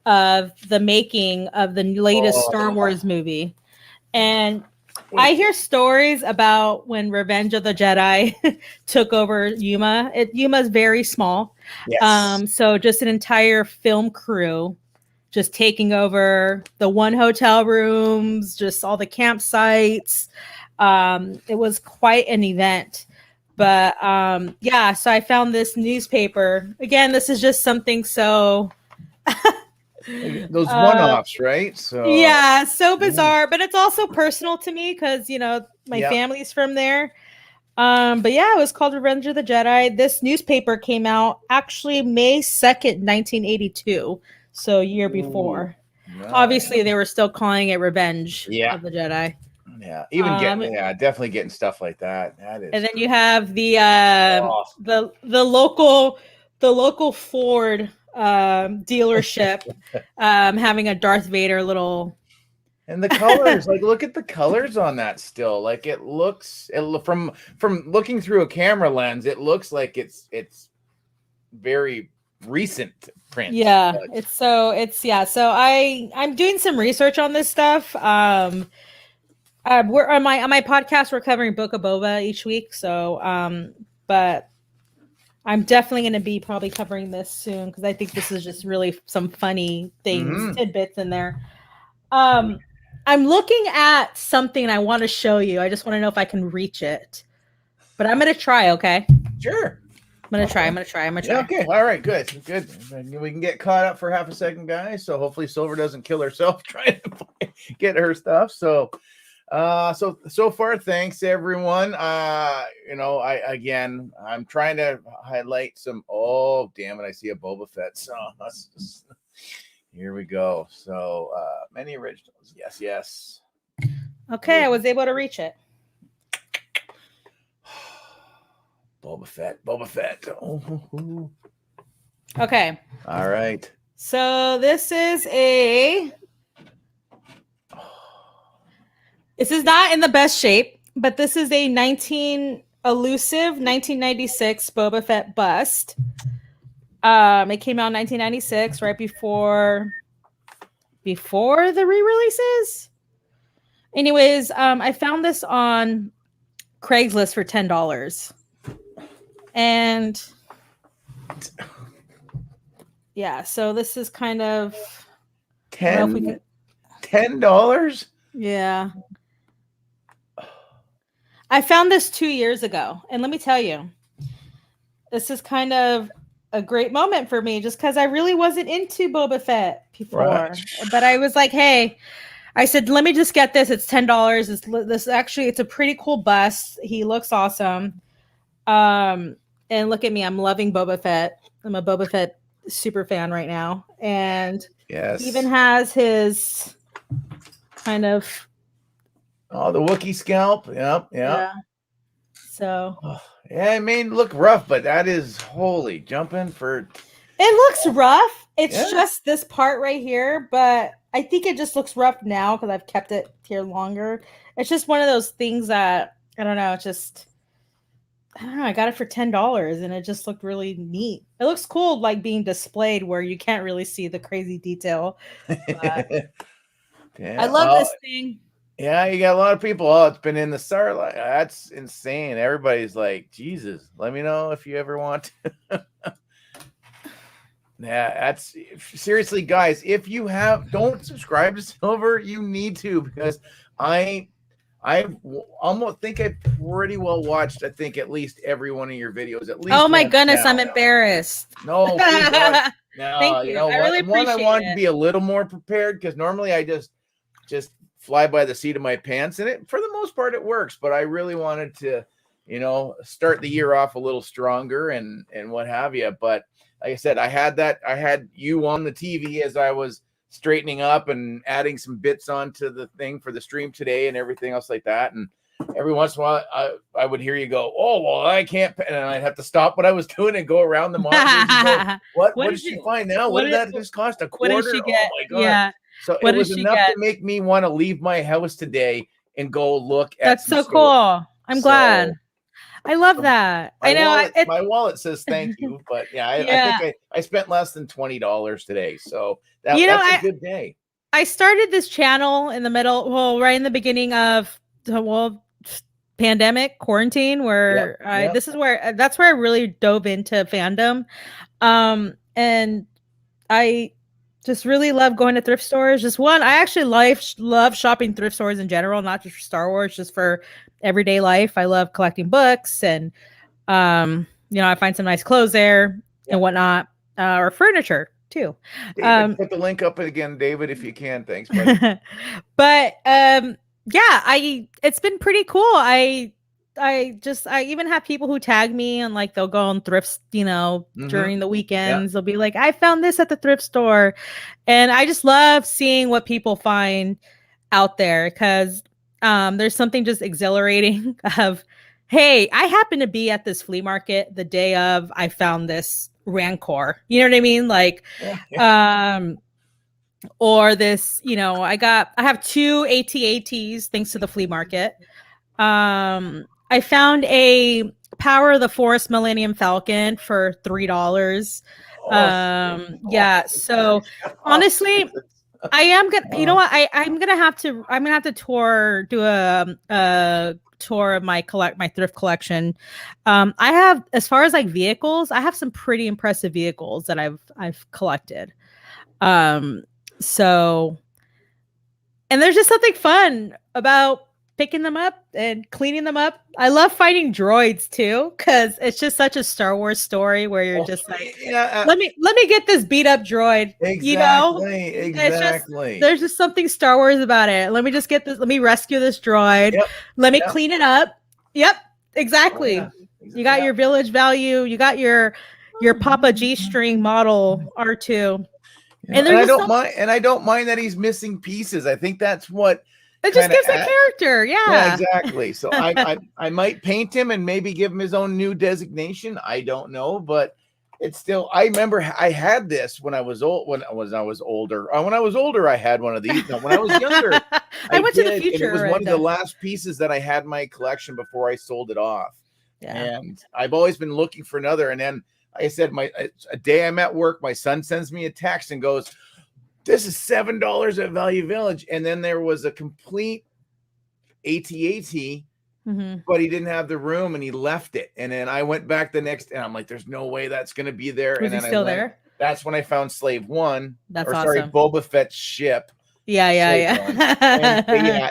of the making of the latest Star Wars movie. And I hear stories about when Revenge of the Jedi took over Yuma. Yuma's very small. Yes. So just an entire film crew just taking over the one hotel rooms, just all the campsites. It was quite an event. But so I found this newspaper. Again, this is just something so those one-offs, right? So bizarre, but it's also personal to me because my family's from there. It was called Revenge of the Jedi. This newspaper came out actually May 2nd, 1982, so a year before. Right. Obviously, they were still calling it Revenge of the Jedi. Yeah, even definitely getting stuff like that. That is. And then you have the local Ford dealership having a Darth Vader little. And the colors, like, look at the colors on that still. Like, it from looking through a camera lens, it looks like it's very recent print. Yeah, So I'm doing some research on this stuff. We're on my podcast, we're covering Book of Boba each week. So, but I'm definitely going to be probably covering this soon because I think this is just really some funny things, tidbits in there. I'm looking at something I want to show you. I just want to know if I can reach it, but I'm going to try. Okay. Sure. I'm going to try. Yeah, okay. All right. Good. We can get caught up for half a second, guys. So hopefully Silver doesn't kill herself trying to get her stuff. So far, thanks everyone. I'm trying to highlight some. Oh, damn it! I see a Boba Fett song. Here we go. So many originals. Yes. Okay, I was able to reach it. Boba Fett. Oh. Okay. All right. So this is This is not in the best shape, but this is a elusive 1996 Boba Fett bust. It came out in 1996, right before the re-releases. Anyways, I found this on Craigslist for $10. And so this is kind of $10. Yeah. I found this 2 years ago, and let me tell you, this is kind of a great moment for me just because I really wasn't into Boba Fett before. Right. But I was like, hey, I said, let me just get this. It's $10. It's a pretty cool bust. He looks awesome. And look at me. I'm loving Boba Fett. I'm a Boba Fett super fan right now. And yes, he even has his kind of the Wookiee scalp. Yep. Yeah. So it may look rough, but that is holy jumping for. It looks rough. It's just this part right here, but I think it just looks rough now because I've kept it here longer. It's just one of those things that I don't know. I got it for $10 and it just looked really neat. It looks cool, like being displayed where you can't really see the crazy detail. I love this thing. Yeah, you got a lot of people. Oh, it's been in the Starlight. That's insane. Everybody's like, Jesus, let me know if you ever want to. Yeah, that's seriously, guys. If you don't subscribe to Silver, you need to, because I almost think I pretty well watched, I think, at least every one of your videos. At least. Oh my once goodness, now. I'm embarrassed. No, please God. No, Thank you. You know I what? really appreciate I wanted it. to be a little more prepared, because normally I just fly by the seat of my pants, and it, for the most part, it works. But I really wanted to, start the year off a little stronger and what have you. But like I said, I had you on the TV as I was straightening up and adding some bits onto the thing for the stream today and everything else like that. And every once in a while, I would hear you go, "Oh, well, I can't," and I'd have to stop what I was doing and go around the monitors and go, What did she find now? What did that just cost? $0.25? What did she get? Oh my God. Yeah. So it was enough to make me want to leave my house today and go look at. That's so cool. I'm glad. I love that. I know my wallet says thank you, but yeah, I think I spent less than $20 today. So that's a good day. I started this channel in the middle, right in the beginning of pandemic quarantine, where that's where I really dove into fandom. And I just really love going to thrift stores. I actually love shopping thrift stores in general, not just for Star Wars, just for everyday life. I love collecting books, and I find some nice clothes there and whatnot, or furniture too. David, put the link up again, David, if you can. Thanks, buddy. But it's been pretty cool. I even have people who tag me, and like they'll go on thrifts, during the weekends. They'll be like, I found this at the thrift store. And I just love seeing what people find out there, because there's something just exhilarating of, hey, I happen to be at this flea market the day of I found this Rancor. You know what I mean? Like, or this, I have 2 AT-ATs thanks to the flea market. I found a Power of the Force Millennium Falcon for $3. So honestly, I am gonna, I'm gonna have to do a tour of my thrift collection. I have, as far as like vehicles, I have some pretty impressive vehicles that I've collected. So, and there's just something fun about picking them up and cleaning them up. I love finding droids too, because it's just such a Star Wars story where you're just like, let me get this beat up droid. Exactly. There's just something Star Wars about it. Let me just get this. Let me rescue this droid. Let me clean it up. Yep, exactly. You got your village value. You got your Papa G-string model R2. And I don't mind that he's missing pieces. I think that's what it just gives a character. Yeah, exactly. So I might paint him and maybe give him his own new designation. I don't know, but it's still. I remember I had this when I was old. When I was older. When I was older, I had one of these. Now, when I was younger, I went to the future. It was one of the last pieces that I had in my collection before I sold it off. Yeah. And I've always been looking for another. And then I said, a day I'm at work, my son sends me a text and goes, "This is $7 at Value Village." And then there was a complete AT-AT, but he didn't have the room and he left it. And then I went back the next, and I'm like, there's no way that's going to be there. Was and then he still there? That's when I found Slave One. That's awesome. Sorry, Boba Fett's ship. Yeah.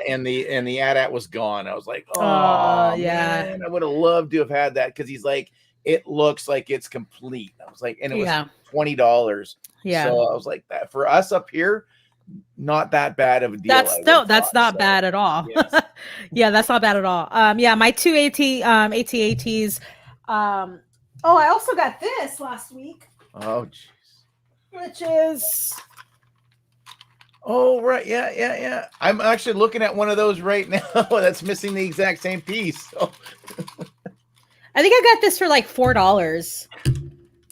And the AT-AT was gone. I was like, man, I would have loved to have had that, because he's like, it looks like it's complete. I was like, and it was $20. Yeah. So I was like, that for us up here, not that bad of a deal. That's not bad at all. Yes. Yeah, that's not bad at all. My 2 AT-ATs. I also got this last week. Oh, jeez. Which is. Oh, right. Yeah. I'm actually looking at one of those right now that's missing the exact same piece. So. I think I got this for like $4.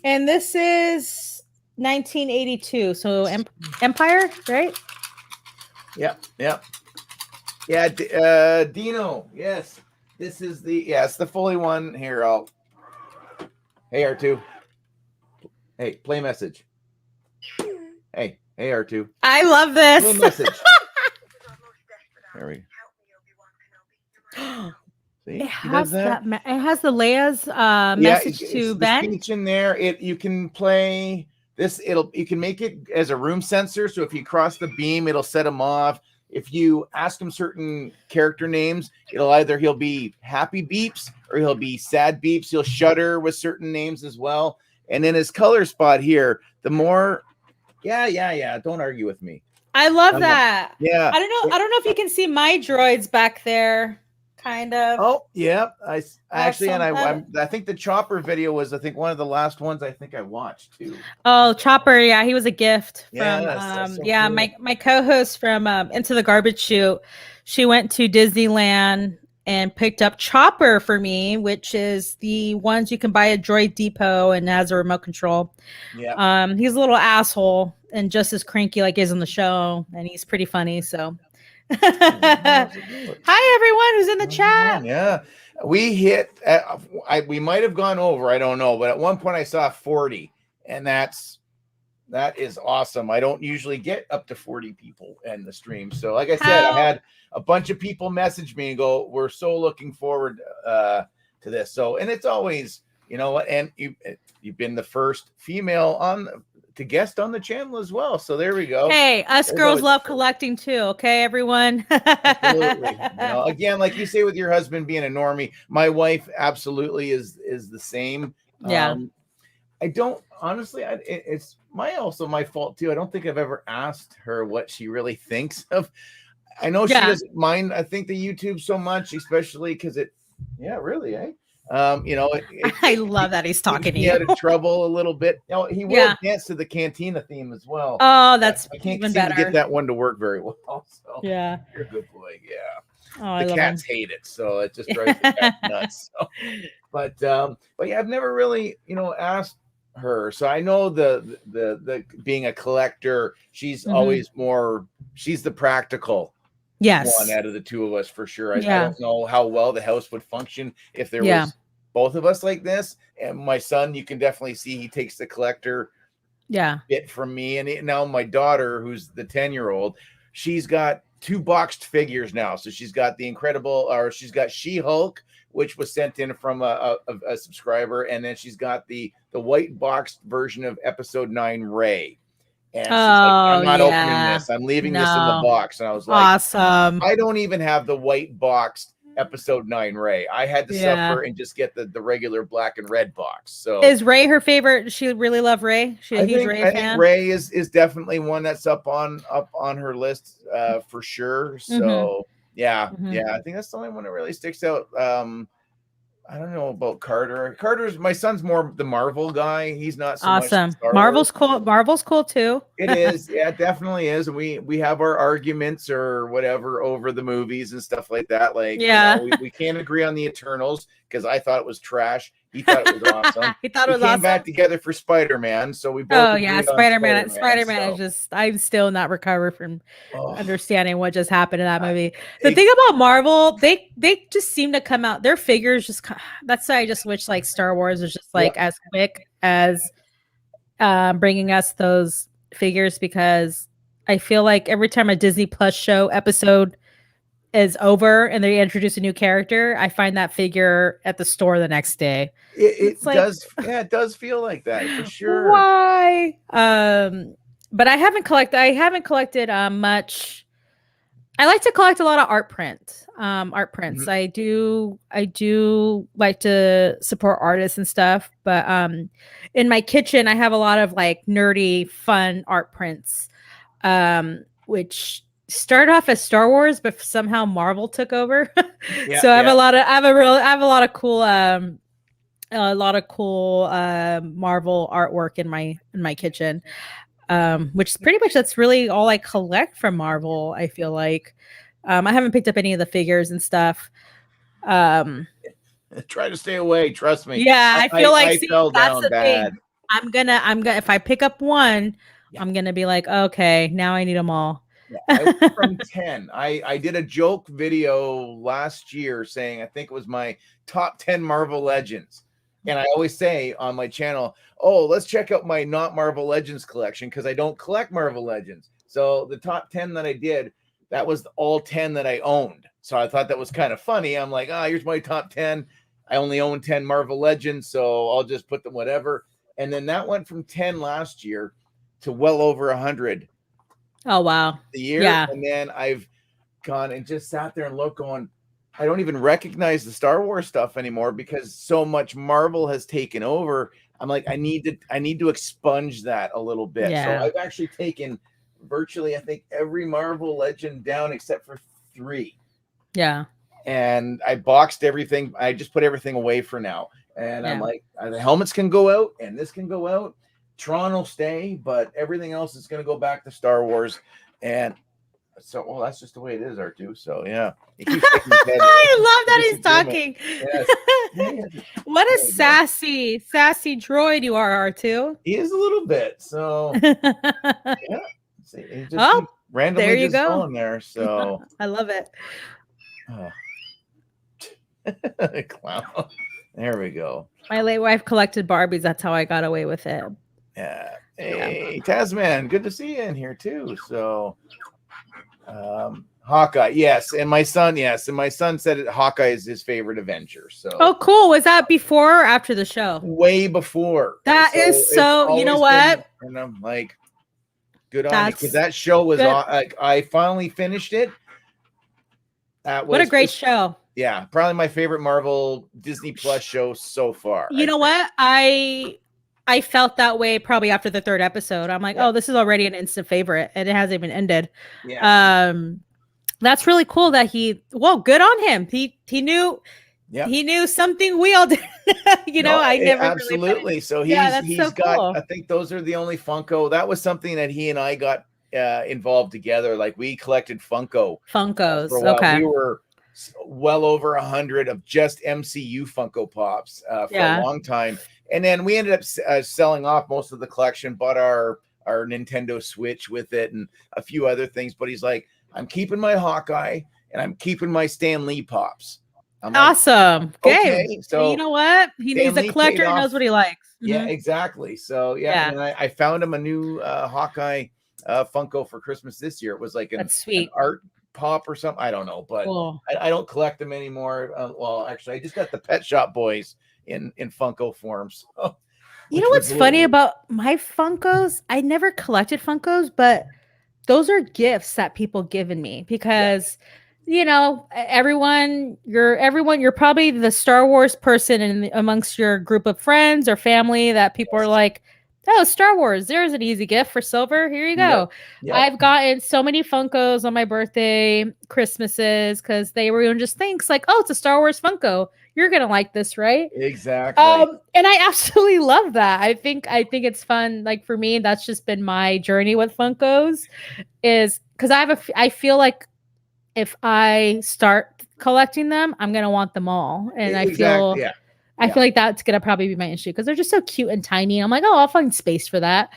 And this is 1982. So Empire, right? Yeah. Yeah. Dino. Yes. This is it's the fully one. Here, Hey, R2. Hey, play message. Hey, R2. I love this. Play message. There we go. See, It he does has that. it has the Leia's message to The Ben. speech in there. You can play this. You can make it as a room sensor. So if you cross the beam, it'll set him off. If you ask him certain character names, he'll be happy beeps or he'll be sad beeps. He'll shudder with certain names as well. And then his color spot here, the more, yeah. Don't argue with me. I love that. Yeah. I don't know if you can see my droids back there. Kind of. Oh, yeah. I actually, and I think the Chopper video was, one of the last ones I think I watched too. Oh, Chopper, yeah, he was a gift from Yes, so yeah, cool. my co-host from Into the Garbage Chute. She went to Disneyland and picked up Chopper for me, which is the ones you can buy at Droid Depot and has a remote control. Yeah. He's a little asshole and just as cranky like he is on the show, and he's pretty funny. So hi everyone who's in the chat. Yeah, we hit we might have gone over, I don't know, but at one point I saw 40, and that is awesome. I don't usually get up to 40 people in the stream. So like I said, I had a bunch of people message me and go, we're so looking forward to this. So, and it's always, you know what, and you've been the first female to guest on the channel as well. So there we go. Hey, us girls love collecting too. Okay, everyone. Absolutely. Again, like you say with your husband being a normie, my wife absolutely is the same. Yeah. I don't honestly. It's also my fault too. I don't think I've ever asked her what she really thinks of. I know she doesn't mind. I think the YouTube so much, especially because really, eh? I love that he's talking to you. He had trouble a little bit. He will dance to the Cantina theme as well. Oh, that's I can't even seem better. to get that one to work very well. So yeah, you're a good boy. Yeah. Oh, the cats hate it, so it just drives the cat nuts. So. But yeah, I've never really asked her. So I know the being a collector, she's always she's the practical. Yes. One out of the two of us for sure. I don't know how well the house would function if there was both of us like this. And my son, you can definitely see he takes the collector bit from me. And now my daughter, who's the 10-year-old, she's got 2 boxed figures now. So she's got she's got She-Hulk, which was sent in from a subscriber, and then she's got the white boxed version of Episode 9 Rey. And she's like, I'm not opening this. I'm leaving this in the box. And I was like, awesome. I don't even have the white boxed Episode 9 Rey. I had to suffer and just get the regular black and red box. So is Rey her favorite? Does she really love Rey? She's a huge Rey fan. I think Rey is definitely one that's up on her list for sure. So I think that's the only one that really sticks out. I don't know about Carter. My son's more the Marvel guy. He's not so awesome. Much Star Marvel's Wars. cool. Marvel's cool too. It is. Yeah, it definitely is. We have our arguments or whatever over the movies and stuff like that. Like, we can't agree on the Eternals because I thought it was trash. He thought it was awesome. He thought it was awesome. We came back together for Spider-Man, so we both. Spider-Man is just. I'm still not recovered from understanding what just happened in that movie. The thing about Marvel, they just seem to come out. Their figures just. That's why I just wish like Star Wars was just like as quick as bringing us those figures, because I feel like every time a Disney Plus show episode is over and they introduce a new character, I find that figure at the store the next day. It does. Yeah, it does feel like that for sure. Why? But I haven't collected much. I like to collect a lot of art prints. I do like to support artists and stuff, but in my kitchen I have a lot of like nerdy fun art prints, which started off as Star Wars, but somehow Marvel took over. So I have a lot of cool Marvel artwork in my kitchen, which pretty much that's really all I collect from Marvel. I feel like I haven't picked up any of the figures and stuff. Try to stay away, trust me. Yeah, I feel like fell down bad. Thing. I'm gonna if I pick up one, I'm gonna be like, okay, now I need them all. I went from 10. I did a joke video last year saying I think it was my top 10 Marvel Legends. And I always say on my channel, let's check out my not Marvel Legends collection because I don't collect Marvel Legends. So the top 10 that I did, that was all 10 that I owned. So I thought that was kind of funny. I'm like, here's my top 10. I only own 10 Marvel Legends, so I'll just put them whatever. And then that went from 10 last year to well over 100. Oh, wow. The year. Yeah. And then I've gone and just sat there and looked going, I don't even recognize the Star Wars stuff anymore because so much Marvel has taken over. I'm like, I need to expunge that a little bit. Yeah. So I've actually taken virtually, I think, every Marvel Legend down except for 3. Yeah. And I boxed everything. I just put everything away for now. And I'm like, the helmets can go out and this can go out. Tron will stay, but everything else is going to go back to Star Wars. And so, well, that's just the way it is, R2. So, yeah. I love that he's talking. Yes. What a sassy droid you are, R2. He is a little bit. So, yeah. See, just randomly there you just go. going there. So, I love it. Clown. There we go. My late wife collected Barbies. That's how I got away with it. Yeah. Hey, Tasman, good to see you in here too. So, Hawkeye, yes, and my son said Hawkeye is his favorite Avenger. So, oh, cool. Was that before or after the show? Way before. That is so. You know what? And I'm like, good on you, because that show was on. Like, I finally finished it. What a great show. Yeah, probably my favorite Marvel Disney Plus show so far. You know what? I felt that way probably after the 3rd episode. I'm like, oh, this is already an instant favorite, and it hasn't even ended. Yeah. That's really cool that good on him. He knew. Yeah. He knew something we all did. I never absolutely. Really so he's so got. Cool. I think those are the only Funko. That was something that he and I got involved together. Like, we collected Funkos. Okay. We were well over 100 of just MCU Funko Pops for a long time, and then we ended up selling off most of the collection. Bought our Nintendo Switch with it and a few other things. But he's like, I'm keeping my Hawkeye and I'm keeping my Stan Lee Pops. Awesome. Okay, so you know what? He's a collector and knows what he likes. Mm-hmm. Yeah, exactly. So and I found him a new Hawkeye Funko for Christmas this year. It was like an art pop or something. I don't know, but cool. I don't collect them anymore. Well, actually, I just got the Pet Shop Boys in Funko forms. You know what's funny about my Funkos? I never collected Funkos, but those are gifts that people given me because everyone, you're probably the Star Wars person amongst your group of friends or family that people are like, oh, Star Wars, there's an easy gift for Silver. Here you go. Yep. I've gotten so many Funkos on my birthday, Christmases, because they were just things like, oh, it's a Star Wars Funko. You're going to like this, right? Exactly. And I absolutely love that. I think it's fun. Like, for me, that's just been my journey with Funkos, is because I feel like if I start collecting them, I'm going to want them all. And I feel like that's going to probably be my issue because they're just so cute and tiny. I'm like, oh, I'll find space for that.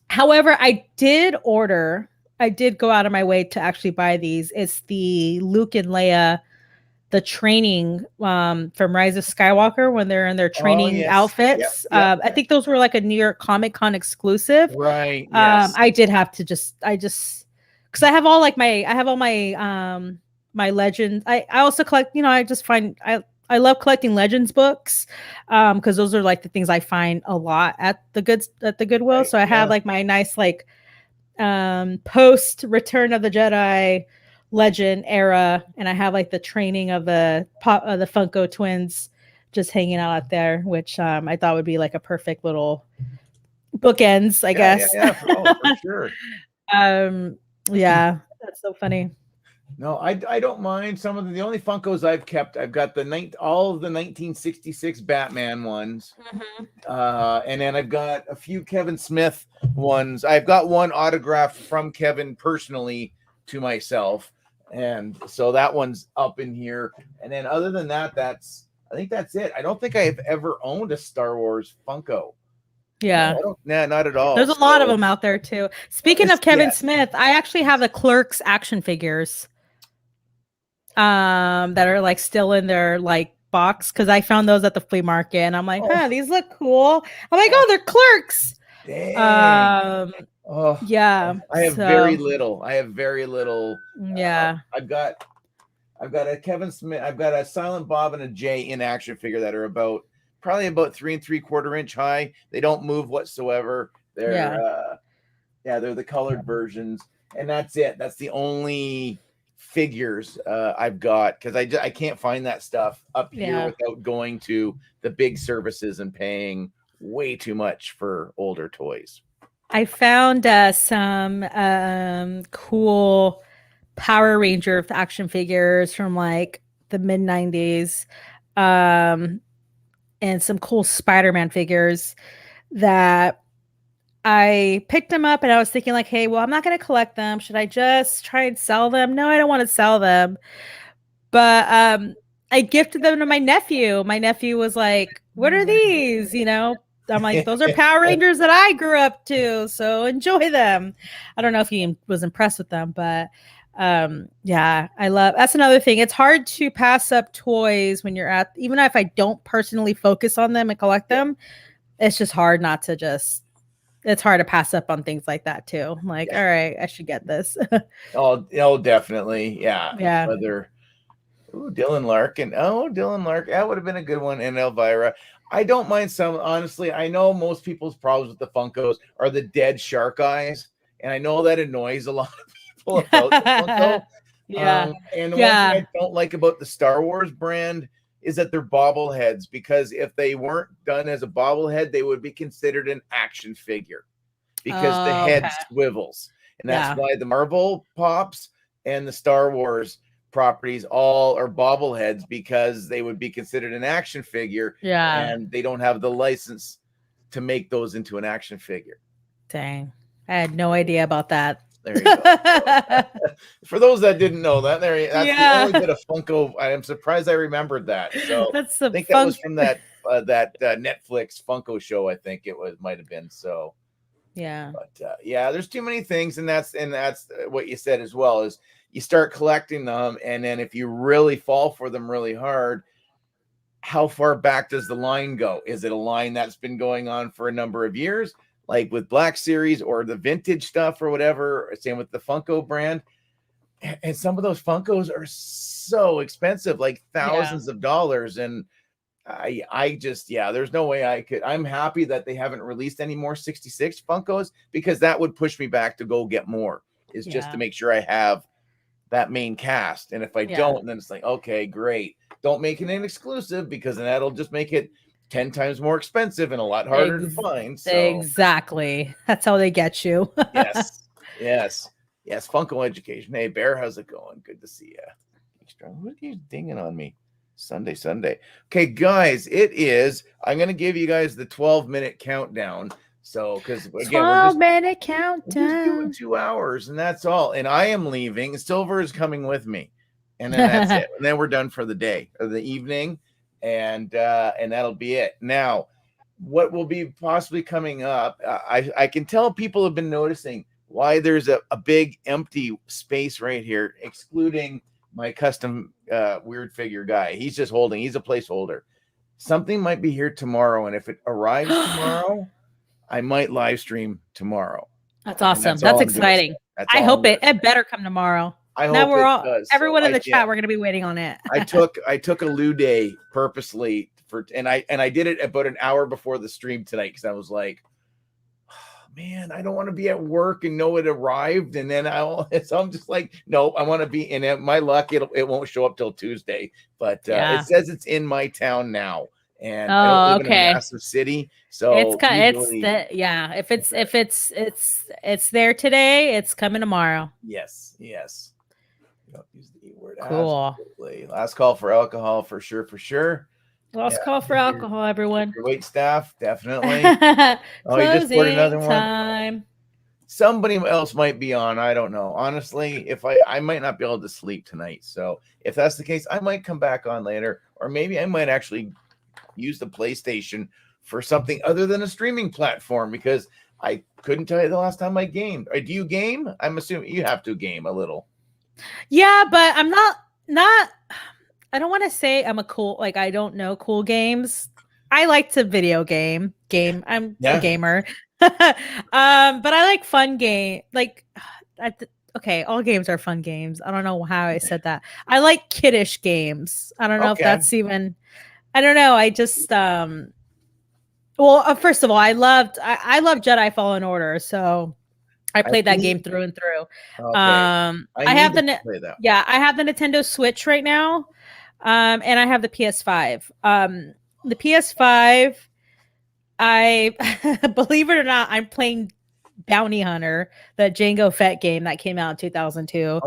However, I did go out of my way to actually buy these. It's the Luke and Leia, the training from Rise of Skywalker when they're in their training outfits. I think those were like a New York Comic Con exclusive. Right. Yes. I did have to because I have all my my Legends. I also collect, I just find I love collecting Legends books because those are like the things I find a lot at the Goodwill. Right, so I have like my nice like post Return of the Jedi Legend era, and I have like the training of the Funko twins just hanging out there, which I thought would be like a perfect little bookends, I guess. Yeah, for sure. Yeah, that's so funny. No, I don't mind some of the only Funkos I've kept. I've got all of the 1966 Batman ones, and then I've got a few Kevin Smith ones. I've got one autographed from Kevin personally to myself, and so that one's up in here. And then other than that, I think that's it. I don't think I've ever owned a Star Wars Funko. Yeah. No, not at all. There's a lot of them out there too. Speaking of Kevin Smith, I actually have the Clerks action figures that are like still in their like box because I found those at the flea market and I'm like, these look cool. I'm like, oh, they're Clerks. Oh, Yeah. I have very little. I have very little. Yeah. I've got a Kevin Smith. I've got a Silent Bob and a Jay in action figure that are probably about 3 3/4 inch high. They don't move whatsoever. They're they're the colored versions, and that's it. That's the only figures I've got, because I can't find that stuff up here without going to the big services and paying way too much for older toys. I found some cool Power Ranger action figures from like the mid 90s, and some cool Spider-Man figures that I picked them up, and I was thinking like, hey, well, I'm not going to collect them. Should I just try and sell them? No, I don't want to sell them. But I gifted them to my nephew. My nephew was like, what are these? You know, I'm like, those are Power Rangers that I grew up to, so enjoy them. I don't know if he was impressed with them, but that's another thing. It's hard to pass up toys when you're even if I don't personally focus on them and collect them, it's just hard not to it's hard to pass up on things like that too. I'm like, all right, I should get this. oh, definitely. Yeah. Yeah. Dylan Larkin. Dylan Larkin. That would have been a good one. And Elvira. I don't mind some, honestly. I know most people's problems with the Funkos are the dead shark eyes. And I know that annoys a lot of people about the Funko. Yeah. And the one thing I don't like about the Star Wars brand is that they're bobbleheads, because if they weren't done as a bobblehead, they would be considered an action figure, because the head swivels. And that's why the Marvel Pops and the Star Wars properties all are bobbleheads, because they would be considered an action figure. And they don't have the license to make those into an action figure. Dang. I had no idea about that. There you go. For those that didn't know that, that's the only bit of Funko. I am surprised I remembered that. So I think that was from that Netflix Funko show. I think it might have been. So but there's too many things, and that's what you said as well, is you start collecting them, and then if you really fall for them really hard, how far back does the line go? Is it a line that's been going on for a number of years, like with Black Series or the vintage stuff or whatever? Same with the Funko brand. And some of those Funkos are so expensive, like thousands of dollars. And I just, there's no way I could. I'm happy that they haven't released any more 66 Funkos, because that would push me back to go get more, is just to make sure I have that main cast. And if I don't, then it's like, okay, great. Don't make it an exclusive, because then that'll just make it 10 times more expensive and a lot harder to find. So. Exactly. That's how they get you. Yes. Funko education. Hey, Bear, how's it going? Good to see you. What are you dinging on me? Sunday. Okay, guys, I'm going to give you guys the 12-minute countdown. So, because again, 12-minute countdown. We're just doing 2 hours, and that's all. And I am leaving. Silver is coming with me, and then that's it. And then we're done for the day or the evening, and that'll be it. Now, what will be possibly coming up? I can tell people have been noticing why there's a big empty space right here, excluding my custom weird figure guy. He's just holding. He's a placeholder. Something might be here tomorrow, and if it arrives tomorrow, I might live stream tomorrow. That's awesome. That's exciting. I hope it better come tomorrow. I hope everyone in the chat, we're going to be waiting on it. I took a Lou Day purposely and I did it about an hour before the stream tonight, because I was like, oh, man, I don't want to be at work and know it arrived, and then so I'm just like, no, I want to be in it. My luck, it won't show up till Tuesday, but it says it's in my town now. And I don't live in a massive city, so if it's there today, it's coming tomorrow. Yes. Don't use the E word. Cool. Absolutely. Last call for alcohol for sure. Last call for alcohol, everyone. Your wait staff, definitely. You just scored another one. Somebody else might be on. I don't know. Honestly, if I might not be able to sleep tonight. So if that's the case, I might come back on later, or maybe I might actually use the PlayStation for something other than a streaming platform, because I couldn't tell you the last time I gamed. Do you game? I'm assuming you have to game a little. Yeah, but I'm not I don't want to say I'm I don't know cool games. I like to video game. I'm a gamer. But I like fun game. Like, okay, all games are fun games. I don't know how I said that. I like kiddish games. I don't know if Okay. that's even. I don't know. I just Well, first of all, I love Jedi Fallen Order, so I played that game through and through. Okay. I have the play that. Yeah, I have the Nintendo Switch right now, and I have the PS5. The PS5, I believe it or not, I'm playing Bounty Hunter, the Jango Fett game that came out in 2002,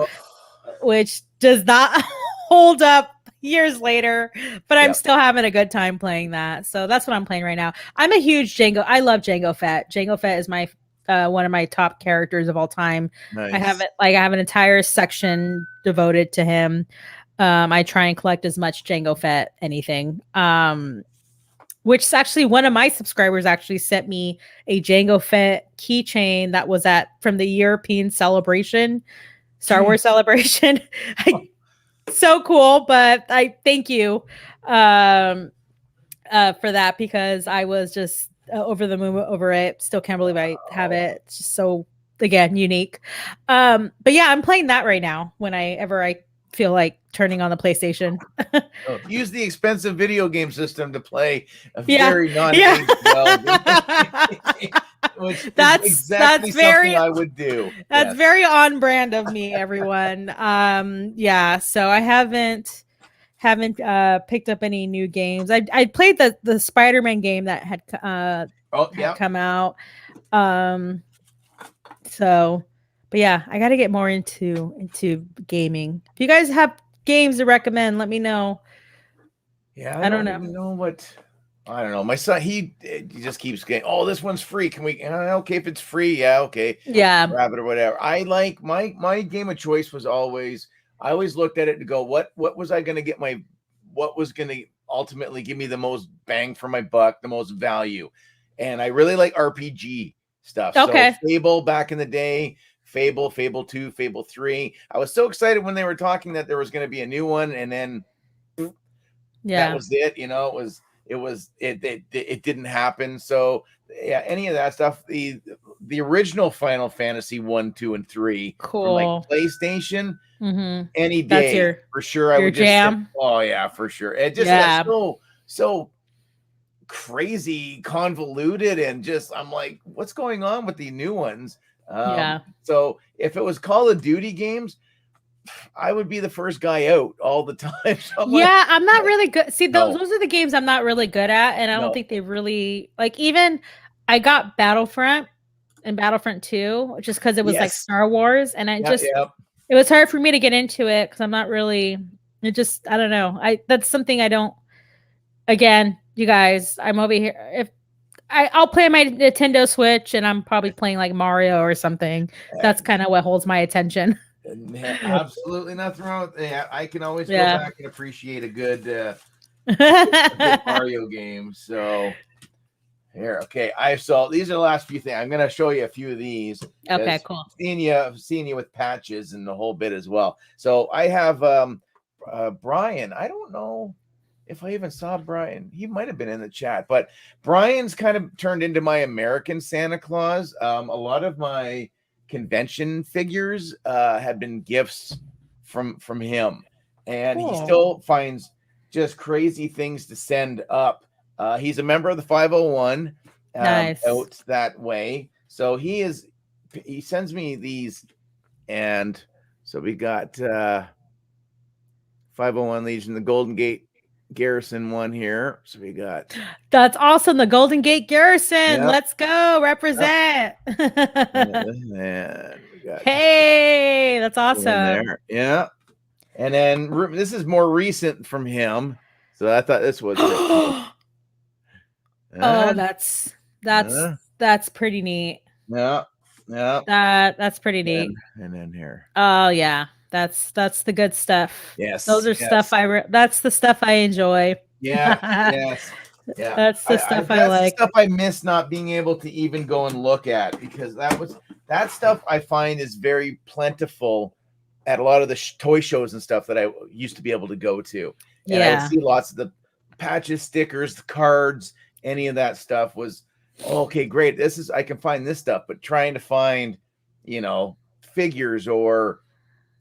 which does not hold up years later, but I'm still having a good time playing that. So that's what I'm playing right now. I'm a huge I love Jango Fett. Jango Fett is my one of my top characters of all time. Nice. I have an entire section devoted to him. I try and collect as much Jango Fett anything. Which is actually one of my subscribers actually sent me a Jango Fett keychain that was from the European celebration, Star Wars celebration. So cool, but I thank you for that, because I was just over the moon over it. Still can't believe I have it. It's just so, again, unique. But yeah, I'm playing that right now whenever I feel like turning on the PlayStation. Use the expensive video game system to play a very non-aged which that's exactly very, something I would do. That's very on brand of me, everyone. Yeah, so I haven't picked up any new games. I played the Spider-Man game that had come out. So, but yeah, I got to get more into gaming. If you guys have games to recommend, let me know. Yeah, I don't know. My son, he just keeps getting, oh, this one's free. Can we? Okay, if it's free, yeah, okay. Yeah, grab it or whatever. I like my game of choice was always. I always looked at it and go, what was I going to get what was going to ultimately give me the most bang for my buck, the most value, and I really like RPG stuff. Okay. So Fable back in the day. Fable 2, Fable 3. I was so excited when they were talking that there was going to be a new one, and then that was it. It didn't happen. So yeah, any of that stuff. The original Final Fantasy 1, 2, and 3 cool. from like PlayStation. Mm-hmm. Any day for sure. I would just jam. Oh yeah, for sure. It just so crazy convoluted, and just I'm like, what's going on with the new ones? So if it was Call of Duty games, I would be the first guy out all the time. So I'm not really good. See, those are the games I'm not really good at, and I don't think they really like. Even I got Battlefront and Battlefront 2 just because it was like Star Wars, and it was hard for me to get into it because I'm not really. I don't know. That's something I don't. Again, you guys, I'm over here. If I'll play my Nintendo Switch, and I'm probably playing like Mario or something. That's kind of what holds my attention. Absolutely nothing wrong with that. I can always go back and appreciate a good, a good Mario game. So here, okay. These are the last few things. I'm going to show you a few of these. Okay, cool. Seeing you with patches and the whole bit as well. So I have Brian. I don't know if I even saw Brian. He might have been in the chat, but Brian's kind of turned into my American Santa Claus. A lot of my convention figures have been gifts from him, and he still finds just crazy things to send up. He's a member of the 501 out that way, so he sends me these, and so we got 501 Legion, the Golden Gate Garrison one here. So we got that's awesome. The Golden Gate Garrison. Let's go represent. Hey, that's awesome. There. Yeah. And then this is more recent from him. So I thought this was that's pretty neat. Yeah. That's pretty neat. And then here. Oh yeah. That's the good stuff. Yes. Those are stuff that's the stuff I enjoy. Yeah. Yes. Yeah. That's the stuff I like. The stuff I miss not being able to even go and look at, because that stuff I find is very plentiful at a lot of the toy shows and stuff that I used to be able to go to. And I would see lots of the patches, stickers, the cards, any of that stuff was Okay, great. I can find this stuff, but trying to find, figures or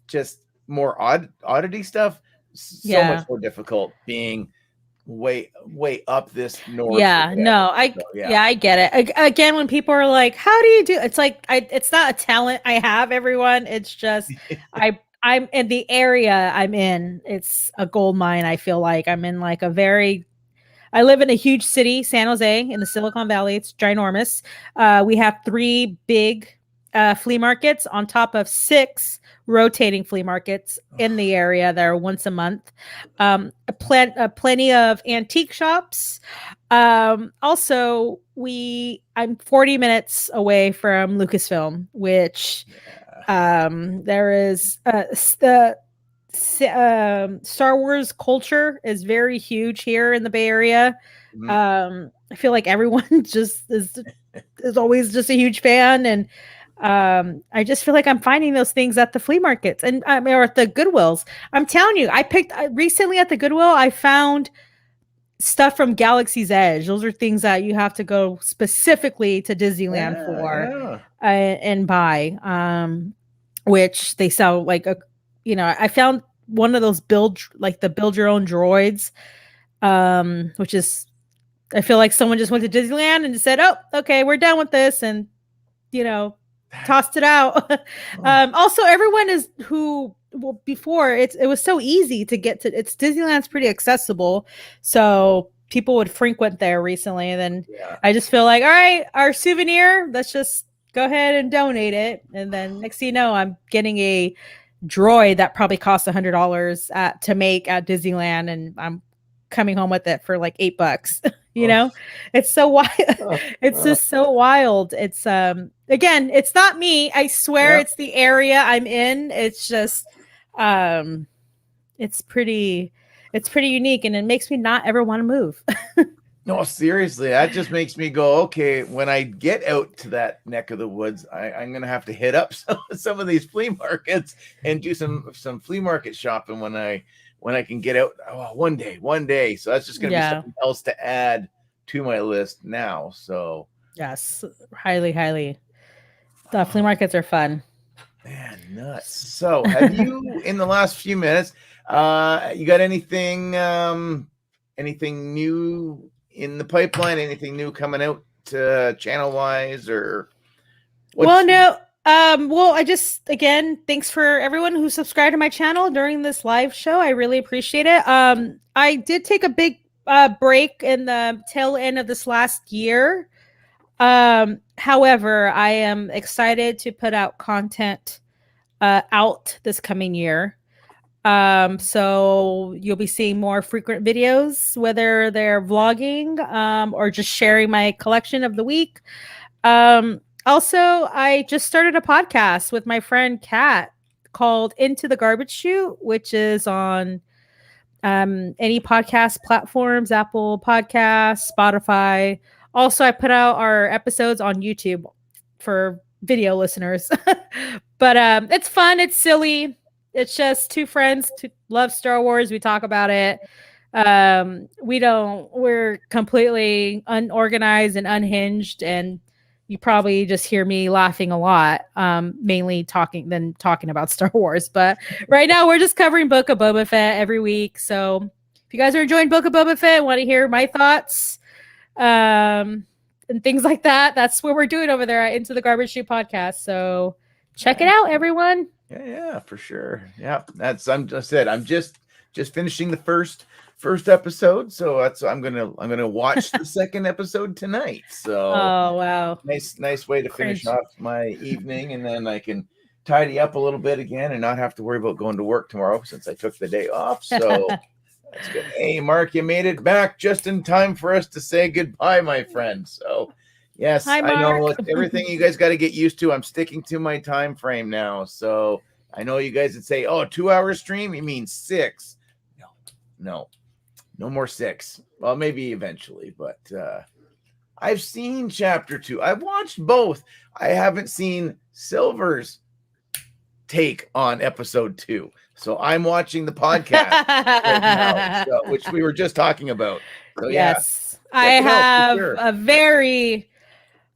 just more oddity stuff, so much Yeah. more difficult being way up this north or Yeah, whatever. no, So, yeah, I get it. Again, when people are like, "How do you do?" It's like it's not a talent I have. Everyone, it's just I'm in the area I'm in. It's a gold mine. I feel like I'm in like a very. I live in a huge city, San Jose, in the Silicon Valley. It's ginormous. We have 3 big flea markets on top of 6 rotating flea markets in the area that are once a month. Plenty of antique shops. Also, I'm 40 minutes away from Lucasfilm, which there is the Star Wars culture is very huge here in the Bay Area. I feel like everyone just is always just a huge fan, and I just feel like I'm finding those things at the flea markets and or at the Goodwills. I'm telling you, I picked recently at the Goodwill. I found stuff from Galaxy's Edge. Those are things that you have to go specifically to Disneyland for and buy. Which they sell like I found one of those build your own droids, which is, I feel like someone just went to Disneyland and just said, "Oh, okay, we're done with this," and tossed it out. Also, everyone before it was so easy to get to. It's Disneyland's pretty accessible, so people would frequent there recently. And then I just feel like, all right, our souvenir, let's just go ahead and donate it. And then next thing you know, I'm getting a droid that probably costs $100 to make at Disneyland, and I'm coming home with it for like $8. It's so wild. It's just so wild. It's again, it's not me. I swear it's the area I'm in. It's just it's pretty unique, and it makes me not ever want to move. No, seriously, that just makes me go, okay, when I get out to that neck of the woods, I'm going to have to hit up some of these flea markets and do some flea market shopping when I can get out. One day. So that's just going to be something else to add to my list now. So yes, highly. The flea markets are fun. Man, nuts. So have you, in the last few minutes, you got anything new in the pipeline, anything new coming out channel wise or no. I just, again, thanks for everyone who subscribed to my channel during this live show. I really appreciate it. I did take a big break in the tail end of this last year. However, I am excited to put out content out this coming year. So you'll be seeing more frequent videos, whether they're vlogging or just sharing my collection of the week. Also, I just started a podcast with my friend Kat called Into the Garbage Chute, which is on any podcast platforms, Apple Podcasts, Spotify. Also, I put out our episodes on YouTube for video listeners. But it's fun. It's silly. It's just 2 friends who love Star Wars. We talk about it. We're completely unorganized and unhinged, and you probably just hear me laughing a lot, mainly talking about Star Wars. But right now we're just covering Book of Boba Fett every week. So if you guys are enjoying Book of Boba Fett, want to hear my thoughts and things like that, that's what we're doing over there at Into the Garbage Chute podcast. So check it out, everyone. Yeah, for sure. Yeah, I'm just finishing the first episode, so I'm gonna watch the second episode tonight. So wow, nice way to finish off my evening, and then I can tidy up a little bit again and not have to worry about going to work tomorrow since I took the day off. So that's good. Hey, Mark, you made it back just in time for us to say goodbye, my friend. So yes, hi, I know everything you guys got to get used to. I'm sticking to my time frame now. So I know you guys would say, "Oh, 2-hour stream? You mean 6?" No more 6. Well, maybe eventually, but I've seen chapter 2. I've watched both. I haven't seen Silver's take on episode 2. So I'm watching the podcast right now, which we were just talking about. So, yes, I have a very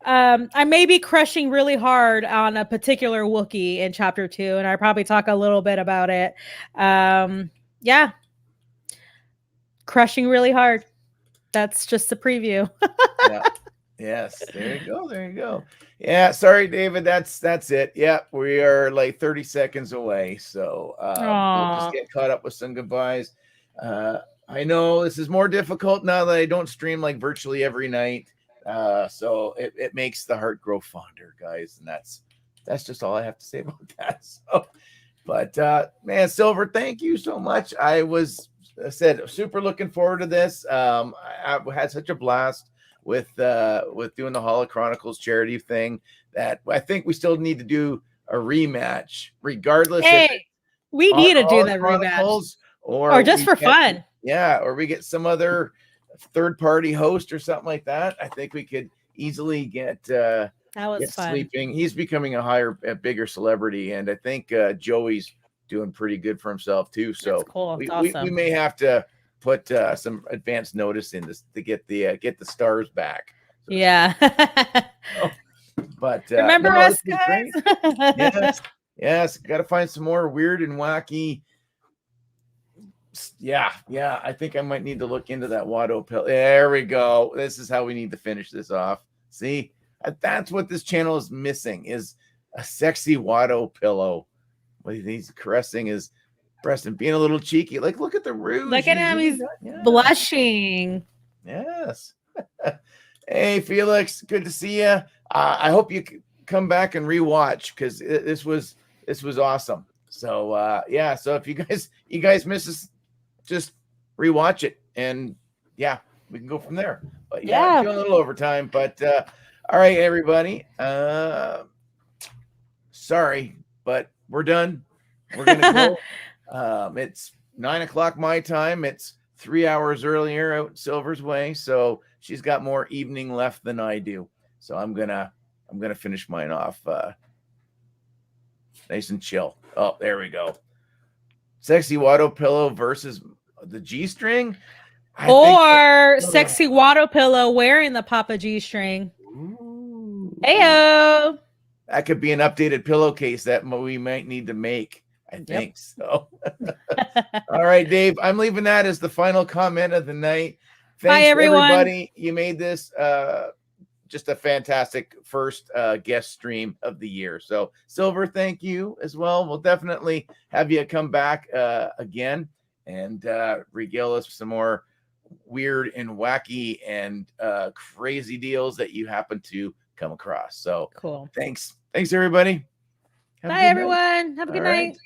I may be crushing really hard on a particular Wookiee in chapter 2, and I probably talk a little bit about it. Yeah. Crushing really hard. That's just a preview. Yeah. Yes. There you go. There you go. Yeah. Sorry, David. That's it. Yeah. We are like 30 seconds away. So we'll just get caught up with some goodbyes. I know this is more difficult now that I don't stream like virtually every night. So it makes the heart grow fonder, guys. And that's just all I have to say about that. So, but man, Silver, thank you so much. I said super looking forward to this. I had such a blast with doing the Holo Chronicles charity thing that I think we still need to do a rematch, regardless. Hey, we need to do that rematch, or just for fun. Yeah, or we get some other third-party host or something like that. I think we could easily get that was fun. Sleeping. He's becoming a bigger celebrity, and I think Joey's doing pretty good for himself too. So that's cool. we Awesome. we may have to put some advance notice in this to get the stars back. So yeah. But remember us, guys? yes. Got to find some more weird and wacky. Yeah. I think I might need to look into that Watto pill. There we go. This is how we need to finish this off. See, that's what this channel is missing, is a sexy Watto pillow. He's caressing his breast and being a little cheeky. Like, look at the rouge. Look at him. He's blushing. Yes. Hey, Felix. Good to see you. I hope you come back and rewatch, because this was awesome. So yeah. So if you guys miss us, just rewatch it, and yeah, we can go from there. But yeah, doing a little overtime. But all right, everybody. Sorry, but we're done. We're gonna go. It's 9:00 my time. It's 3 hours earlier out Silver's way, so she's got more evening left than I do. So I'm gonna finish mine off nice and chill. Oh, there we go. Sexy Watto pillow versus the G-string, or sexy Watto pillow wearing the Papa G-string. Heyo. That could be an updated pillowcase that we might need to make. I think so. All right, Dave. I'm leaving that as the final comment of the night. Thanks, bye, everyone. Everybody. You made this just a fantastic first guest stream of the year. So, Silver, thank you as well. We'll definitely have you come back again and regale us with some more weird and wacky and crazy deals that you happen to come across. So, cool. Thanks, everybody. Bye, everyone. Have a good night.